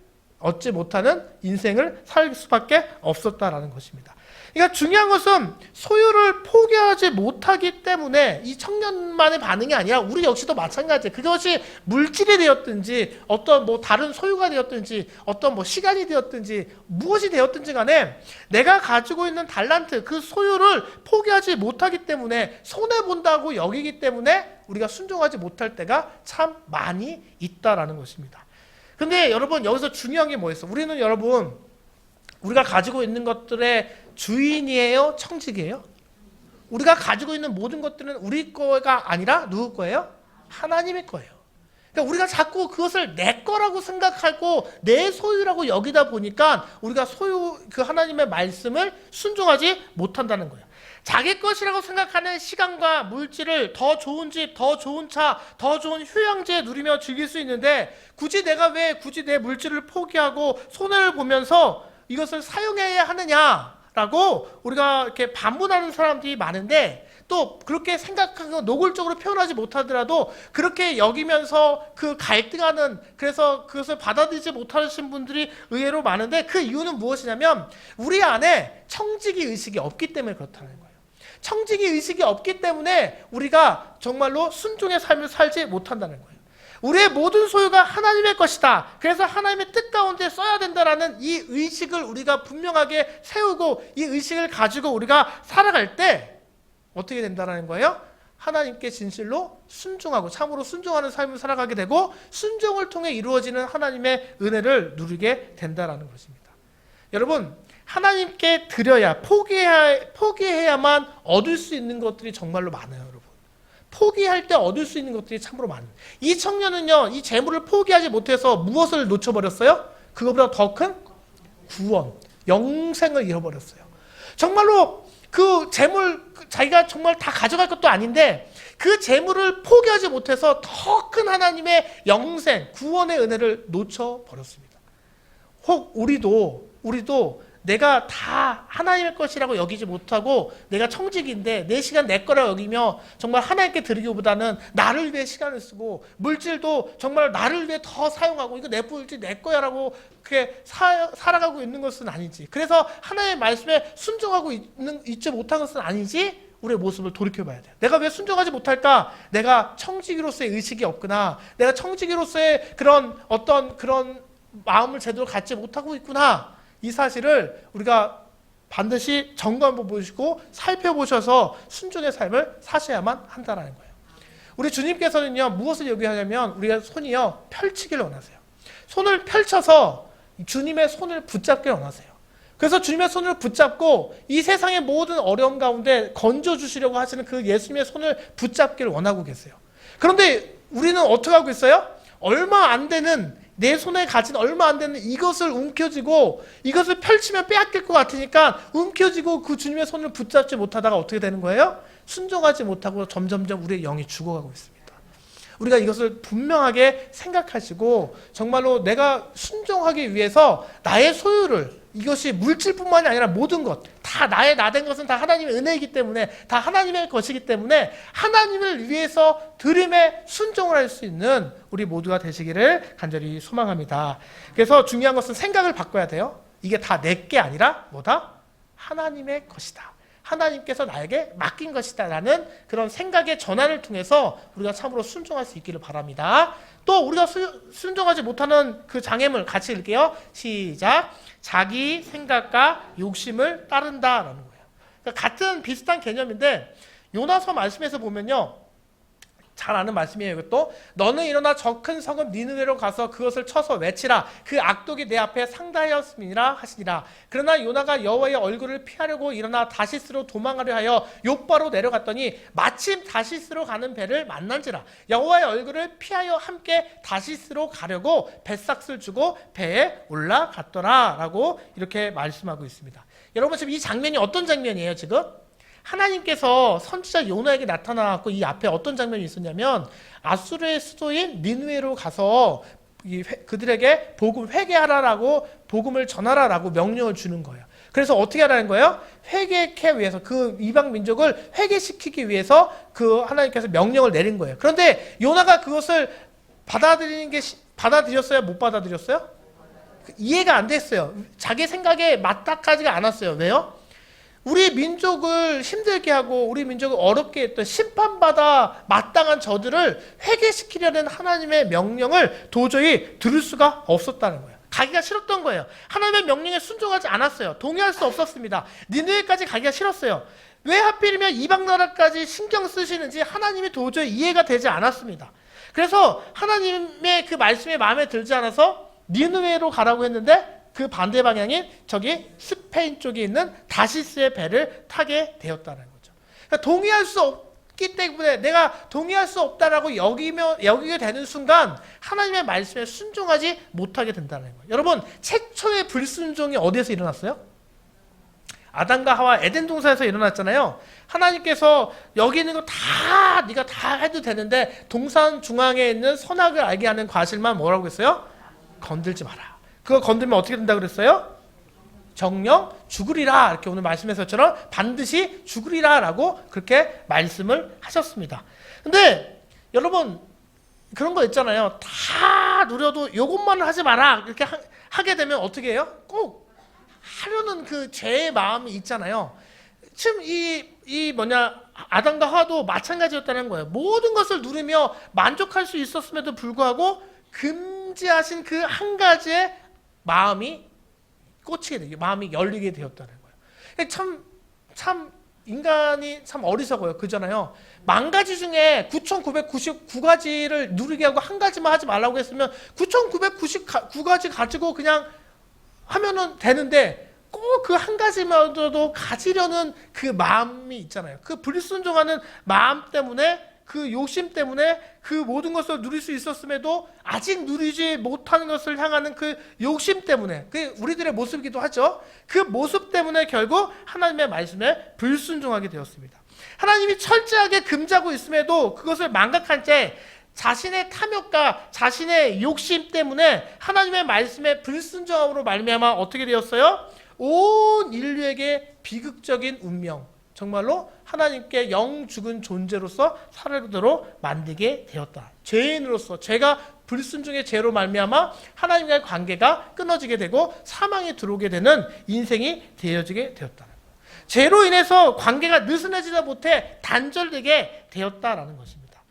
[SPEAKER 1] 얻지 못하는 인생을 살 수밖에 없었다라는 것입니다. 그러니까 중요한 것은 소유를 포기하지 못하기 때문에 이 청년만의 반응이 아니라 우리 역시도 마찬가지예요. 그것이 물질이 되었든지 어떤 뭐 다른 소유가 되었든지 어떤 뭐 시간이 되었든지 무엇이 되었든지 간에 내가 가지고 있는 달란트 그 소유를 포기하지 못하기 때문에 손해본다고 여기기 때문에 우리가 순종하지 못할 때가 참 많이 있다라는 것입니다. 근데 여러분 여기서 중요한 게 뭐였어? 우리는 여러분 우리가 가지고 있는 것들의 주인이에요? 청직이에요? 우리가 가지고 있는 모든 것들은 우리 거가 아니라 누구 거예요? 하나님의 거예요. 그러니까 우리가 자꾸 그것을 내 거라고 생각하고 내 소유라고 여기다 보니까 우리가 그 하나님의 말씀을 순종하지 못한다는 거예요. 자기 것이라고 생각하는 시간과 물질을 더 좋은 집, 더 좋은 차, 더 좋은 휴양지에 누리며 즐길 수 있는데 굳이 내 물질을 포기하고 손해를 보면서 이것을 사용해야 하느냐라고 우리가 이렇게 반문하는 사람들이 많은데 또 그렇게 생각하고 노골적으로 표현하지 못하더라도 그렇게 여기면서 그 갈등하는 그래서 그것을 받아들이지 못하신 분들이 의외로 많은데 그 이유는 무엇이냐면 우리 안에 청지기 의식이 없기 때문에 그렇다는 거예요. 청지기 의식이 없기 때문에 우리가 정말로 순종의 삶을 살지 못한다는 거예요. 우리의 모든 소유가 하나님의 것이다. 그래서 하나님의 뜻 가운데 써야 된다라는 이 의식을 우리가 분명하게 세우고 이 의식을 가지고 우리가 살아갈 때 어떻게 된다는 거예요? 하나님께 진실로 순종하고 참으로 순종하는 삶을 살아가게 되고 순종을 통해 이루어지는 하나님의 은혜를 누리게 된다는 것입니다. 여러분 하나님께 드려야 포기해야만 얻을 수 있는 것들이 정말로 많아요. 여러분 포기할 때 얻을 수 있는 것들이 참으로 많아요. 이 청년은요 이 재물을 포기하지 못해서 무엇을 놓쳐버렸어요? 그것보다 더 큰 구원, 영생을 잃어버렸어요. 정말로 그 재물 자기가 정말 다 가져갈 것도 아닌데 그 재물을 포기하지 못해서 더 큰 하나님의 영생, 구원의 은혜를 놓쳐버렸습니다. 혹 우리도 내가 다 하나님의 것이라고 여기지 못하고 내가 청직인데 내 시간 내 거라고 여기며 정말 하나님께 드리기보다는 나를 위해 시간을 쓰고 물질도 정말 나를 위해 더 사용하고 이거 내 물질 내 거야라고 그렇게 살아가고 있는 것은 아니지. 그래서 하나님의 말씀에 순종하고 있지 못한 것은 아니지. 우리의 모습을 돌이켜봐야 돼요. 내가 왜 순종하지 못할까? 내가 청지기로서의 의식이 없구나. 내가 청지기로서의 그런 마음을 제대로 갖지 못하고 있구나. 이 사실을 우리가 반드시 점검해 보시고 살펴보셔서 순종의 삶을 사셔야만 한다는 거예요. 우리 주님께서는요 무엇을 요구하냐면 우리가 손이요 펼치기를 원하세요. 손을 펼쳐서 주님의 손을 붙잡기를 원하세요. 그래서 주님의 손을 붙잡고 이 세상의 모든 어려움 가운데 건져주시려고 하시는 그 예수님의 손을 붙잡기를 원하고 계세요. 그런데 우리는 어떻게 하고 있어요? 얼마 안 되는 내 손에 가진 얼마 안 되는 이것을 움켜쥐고 이것을 펼치면 빼앗길 것 같으니까 움켜쥐고 그 주님의 손을 붙잡지 못하다가 어떻게 되는 거예요? 순종하지 못하고 점점점 우리의 영이 죽어가고 있습니다. 우리가 이것을 분명하게 생각하시고 정말로 내가 순종하기 위해서 나의 소유를 이것이 물질뿐만이 아니라 모든 것 다 나된 것은 다 하나님의 은혜이기 때문에 다 하나님의 것이기 때문에 하나님을 위해서 드림에 순종을 할 수 있는 우리 모두가 되시기를 간절히 소망합니다. 그래서 중요한 것은 생각을 바꿔야 돼요. 이게 다 내 게 아니라 뭐다? 하나님의 것이다. 하나님께서 나에게 맡긴 것이다 라는 그런 생각의 전환을 통해서 우리가 참으로 순종할 수 있기를 바랍니다. 또 우리가 순종하지 못하는 그 장애물 같이 읽게요. 시작. 자기 생각과 욕심을 따른다라는 거예요. 그러니까 같은 비슷한 개념인데 요나서 말씀에서 보면요. 잘 아는 말씀이에요. 이것도 너는 일어나 저 큰 성읍 니느웨로 가서 그것을 쳐서 외치라. 그 악독이 내 앞에 상달하였음이라 하시니라. 그러나 요나가 여호와의 얼굴을 피하려고 일어나 다시스로 도망하려 하여 욥바로 내려갔더니 마침 다시스로 가는 배를 만난지라. 여호와의 얼굴을 피하여 함께 다시스로 가려고 뱃삭을 주고 배에 올라갔더라 라고 이렇게 말씀하고 있습니다. 여러분 지금 이 장면이 어떤 장면이에요? 지금 하나님께서 선지자 요나에게 나타나고 이 앞에 어떤 장면이 있었냐면 아수르의 수도인 니느웨로 가서 그들에게 복음 회개하라라고 복음을 전하라라고 명령을 주는 거예요. 그래서 어떻게 하라는 거예요? 회개케 위해서 그 이방 민족을 회개시키기 위해서 그 하나님께서 명령을 내린 거예요. 그런데 요나가 그것을 받아들였어요? 못 받아들였어요? 이해가 안 됐어요. 자기 생각에 맞닥하지가 않았어요. 왜요? 우리 민족을 힘들게 하고 우리 민족을 어렵게 했던 심판받아 마땅한 저들을 회개시키려는 하나님의 명령을 도저히 들을 수가 없었다는 거예요. 가기가 싫었던 거예요. 하나님의 명령에 순종하지 않았어요. 동의할 수 없었습니다. 니느웨까지 가기가 싫었어요. 왜 하필이면 이방 나라까지 신경 쓰시는지 하나님이 도저히 이해가 되지 않았습니다. 그래서 하나님의 그 말씀이 마음에 들지 않아서 니느웨로 가라고 했는데 그 반대 방향인 저기 스페인 쪽에 있는 다시스의 배를 타게 되었다는 거죠. 그러니까 동의할 수 없기 때문에 내가 동의할 수 없다라고 여기게 되는 순간 하나님의 말씀에 순종하지 못하게 된다는 거예요. 여러분 최초의 불순종이 어디에서 일어났어요? 아담과 하와 에덴 동산에서 일어났잖아요. 하나님께서 여기 있는 거 다 네가 다 해도 되는데 동산 중앙에 있는 선악을 알게 하는 과실만 뭐라고 했어요? 건들지 마라. 그거 건들면 어떻게 된다 그랬어요? 정령 죽으리라. 이렇게 오늘 말씀에서처럼 반드시 죽으리라 라고 그렇게 말씀을 하셨습니다. 근데 여러분 그런 거 있잖아요. 다 누려도 요것만 하지 마라. 이렇게 하게 되면 어떻게 해요? 꼭 하려는 그 죄의 마음이 있잖아요. 지금 아담과 하와도 마찬가지였다는 거예요. 모든 것을 누리며 만족할 수 있었음에도 불구하고 금지하신 그 한 가지의 마음이 꽂히게 되고 마음이 열리게 되었다는 거예요. 참 인간이 참 어리석어요. 그잖아요. 10,000가지 중에 9,999가지를 누리게 하고 한 가지만 하지 말라고 했으면 9,999가지 가지고 그냥 하면은 되는데 꼭 그 한 가지마저도 가지려는 그 마음이 있잖아요. 그 불순종하는 마음 때문에 그 욕심 때문에 그 모든 것을 누릴 수 있었음에도 아직 누리지 못하는 것을 향하는 그 욕심 때문에 그 우리들의 모습이기도 하죠. 그 모습 때문에 결국 하나님의 말씀에 불순종하게 되었습니다. 하나님이 철저하게 금지하고 있음에도 그것을 망각한 채 자신의 탐욕과 자신의 욕심 때문에 하나님의 말씀에 불순종함으로 말미암아 어떻게 되었어요? 온 인류에게 비극적인 운명, 정말로 하나님께 영 죽은 존재로서 살도록 만들게 되었다. 죄인으로서 죄가 불순종의 죄로 말미암아 하나님과의 관계가 끊어지게 되고 사망에 들어오게 되는 인생이 되어지게 되었다는 거예요. 죄로 인해서 관계가 느슨해지다 못해 단절되게 되었다라는 것입니다.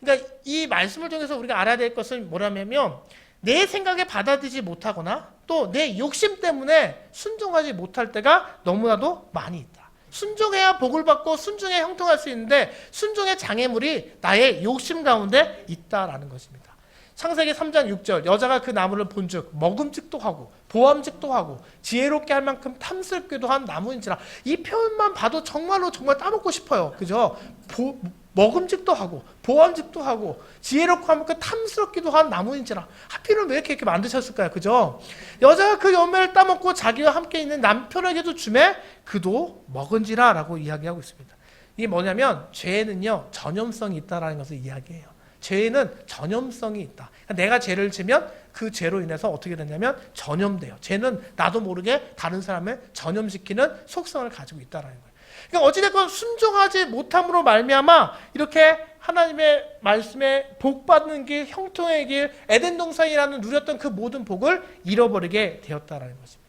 [SPEAKER 1] 그러니까 이 말씀을 통해서 우리가 알아야 될 것은 뭐냐면 내 생각에 받아들이지 못하거나 또 내 욕심 때문에 순종하지 못할 때가 너무나도 많이 있다. 순종해야 복을 받고 순종해야 형통할 수 있는데 순종의 장애물이 나의 욕심 가운데 있다라는 것입니다. 창세기 3장 6절 여자가 그 나무를 본즉 먹음직도 하고 보암직도 하고 지혜롭게 할 만큼 탐스럽기도 한 나무인지라. 이 표현만 봐도 정말 따먹고 싶어요. 그죠? 먹음직도 하고 보암직도 하고 지혜롭고 할 만큼 탐스럽기도 한 나무인지라. 하필은 왜 이렇게 만드셨을까요? 그죠? 여자가 그 열매를 따먹고 자기와 함께 있는 남편에게도 주매 그도 먹은지라 라고 이야기하고 있습니다. 이게 뭐냐면 죄에는요 전염성이 있다는 것을 이야기해요. 죄에는 전염성이 있다. 내가 죄를 지면 그 죄로 인해서 어떻게 되냐면 전염돼요. 죄는 나도 모르게 다른 사람을 전염시키는 속성을 가지고 있다는 거예요. 그러니까 어찌됐건 순종하지 못함으로 말미암아 이렇게 하나님의 말씀에 복 받는 길, 형통의 길, 에덴 동산이라는 누렸던 그 모든 복을 잃어버리게 되었다는 것입니다.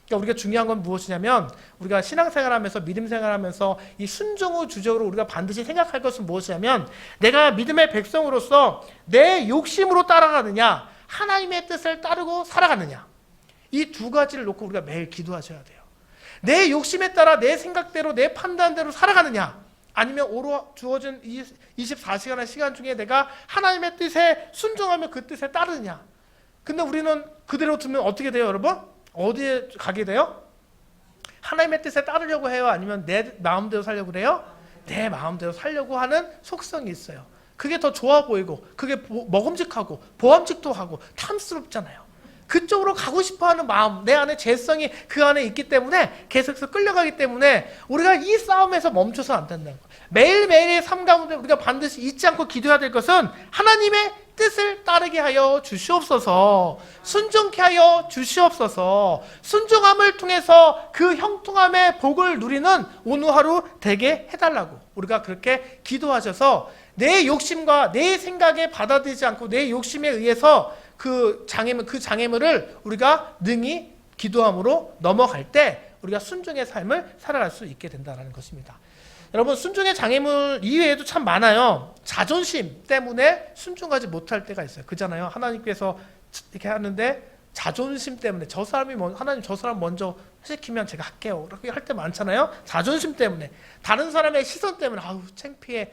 [SPEAKER 1] 그러니까 우리가 중요한 건 무엇이냐면 우리가 신앙생활하면서 믿음 생활하면서 이 순종의 주적으로 우리가 반드시 생각할 것은 무엇이냐면 내가 믿음의 백성으로서 내 욕심으로 따라가느냐 하나님의 뜻을 따르고 살아가느냐 이 두 가지를 놓고 우리가 매일 기도하셔야 돼요. 내 욕심에 따라 내 생각대로 내 판단대로 살아가느냐 아니면 오로 주어진 24시간의 시간 중에 내가 하나님의 뜻에 순종하며 그 뜻에 따르냐. 근데 우리는 그대로 두면 어떻게 돼요, 여러분? 어디에 가게 돼요? 하나님의 뜻에 따르려고 해요? 아니면 내 마음대로 살려고 그래요? 내 마음대로 살려고 하는 속성이 있어요. 그게 더 좋아 보이고, 그게 먹음직하고 보암직도 하고 탐스럽잖아요. 그쪽으로 가고 싶어하는 마음, 내 안에 죄성이 그 안에 있기 때문에 계속해서 끌려가기 때문에 우리가 이 싸움에서 멈춰서 안 된다는 거예요. 매일매일의 삶 가운데 우리가 반드시 잊지 않고 기도해야 될 것은 하나님의 뜻을 따르게 하여 주시옵소서, 순종케 하여 주시옵소서, 순종함을 통해서 그 형통함의 복을 누리는 오늘 하루 되게 해달라고 우리가 그렇게 기도하셔서 내 욕심과 내 생각에 받아들이지 않고 내 욕심에 의해서 그 장애물을 우리가 능히 기도함으로 넘어갈 때 우리가 순종의 삶을 살아갈 수 있게 된다는 것입니다. 여러분, 순종의 장애물 이외에도 참 많아요. 자존심 때문에 순종하지 못할 때가 있어요. 그잖아요. 하나님께서 이렇게 하는데 자존심 때문에 하나님 저 사람 먼저 시키면 제가 할게요. 이렇게 할 때 많잖아요. 자존심 때문에, 다른 사람의 시선 때문에 아우 창피해,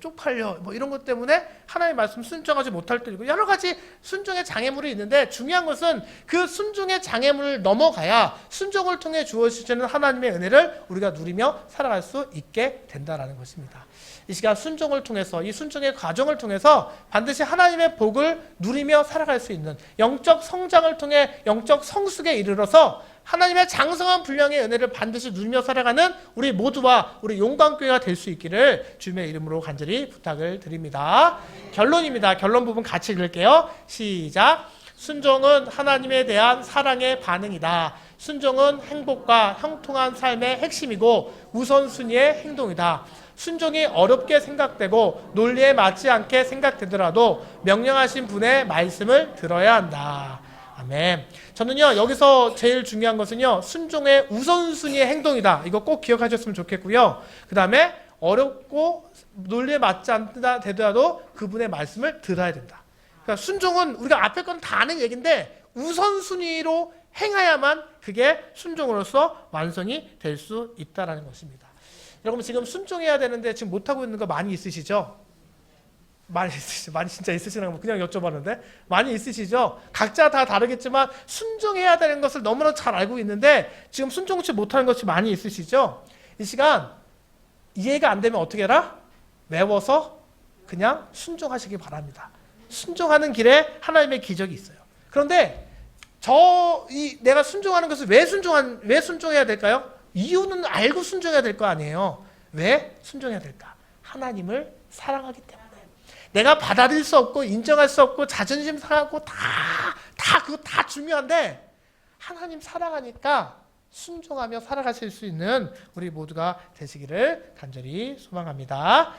[SPEAKER 1] 쪽팔려, 이런 것 때문에 하나님의 말씀 순종하지 못할 때도 있고 여러 가지 순종의 장애물이 있는데 중요한 것은 그 순종의 장애물을 넘어가야 순종을 통해 주어지는 하나님의 은혜를 우리가 누리며 살아갈 수 있게 된다는 것입니다. 이 시간 순종을 통해서, 이 순종의 과정을 통해서 반드시 하나님의 복을 누리며 살아갈 수 있는 영적 성장을 통해 영적 성숙에 이르러서 하나님의 장성한 분량의 은혜를 반드시 누리며 살아가는 우리 모두와 우리 용광교회가 될 수 있기를 주님의 이름으로 간절히 부탁을 드립니다. 결론입니다. 결론 부분 같이 읽을게요. 시작. 순종은 하나님에 대한 사랑의 반응이다. 순종은 행복과 형통한 삶의 핵심이고 우선순위의 행동이다. 순종이 어렵게 생각되고 논리에 맞지 않게 생각되더라도 명령하신 분의 말씀을 들어야 한다. 아멘. 저는요, 여기서 제일 중요한 것은요, 순종의 우선순위의 행동이다. 이거 꼭 기억하셨으면 좋겠고요. 그 다음에 어렵고 논리에 맞지 않다 되더라도 그분의 말씀을 들어야 된다. 그러니까 순종은 우리가 앞에 건 다 아는 얘기인데 우선순위로 행해야만 그게 순종으로서 완성이 될 수 있다는 것입니다. 여러분, 지금 순종해야 되는데 지금 못하고 있는 거 많이 있으시죠? 많이 진짜 있으시나 그냥 여쭤봤는데 많이 있으시죠? 각자 다 다르겠지만 순종해야 되는 것을 너무나 잘 알고 있는데 지금 순종치 못하는 것이 많이 있으시죠? 이 시간 이해가 안 되면 어떻게 해라? 외워서 그냥 순종하시기 바랍니다. 순종하는 길에 하나님의 기적이 있어요. 그런데 내가 순종하는 것을 왜 순종해야 될까요? 이유는 알고 순종해야 될 거 아니에요. 왜 순종해야 될까? 하나님을 사랑하기 때문에. 내가 받아들일 수 없고 인정할 수 없고 자존심 상하고 그거 다 중요한데 하나님 사랑하니까 순종하며 살아가실 수 있는 우리 모두가 되시기를 간절히 소망합니다.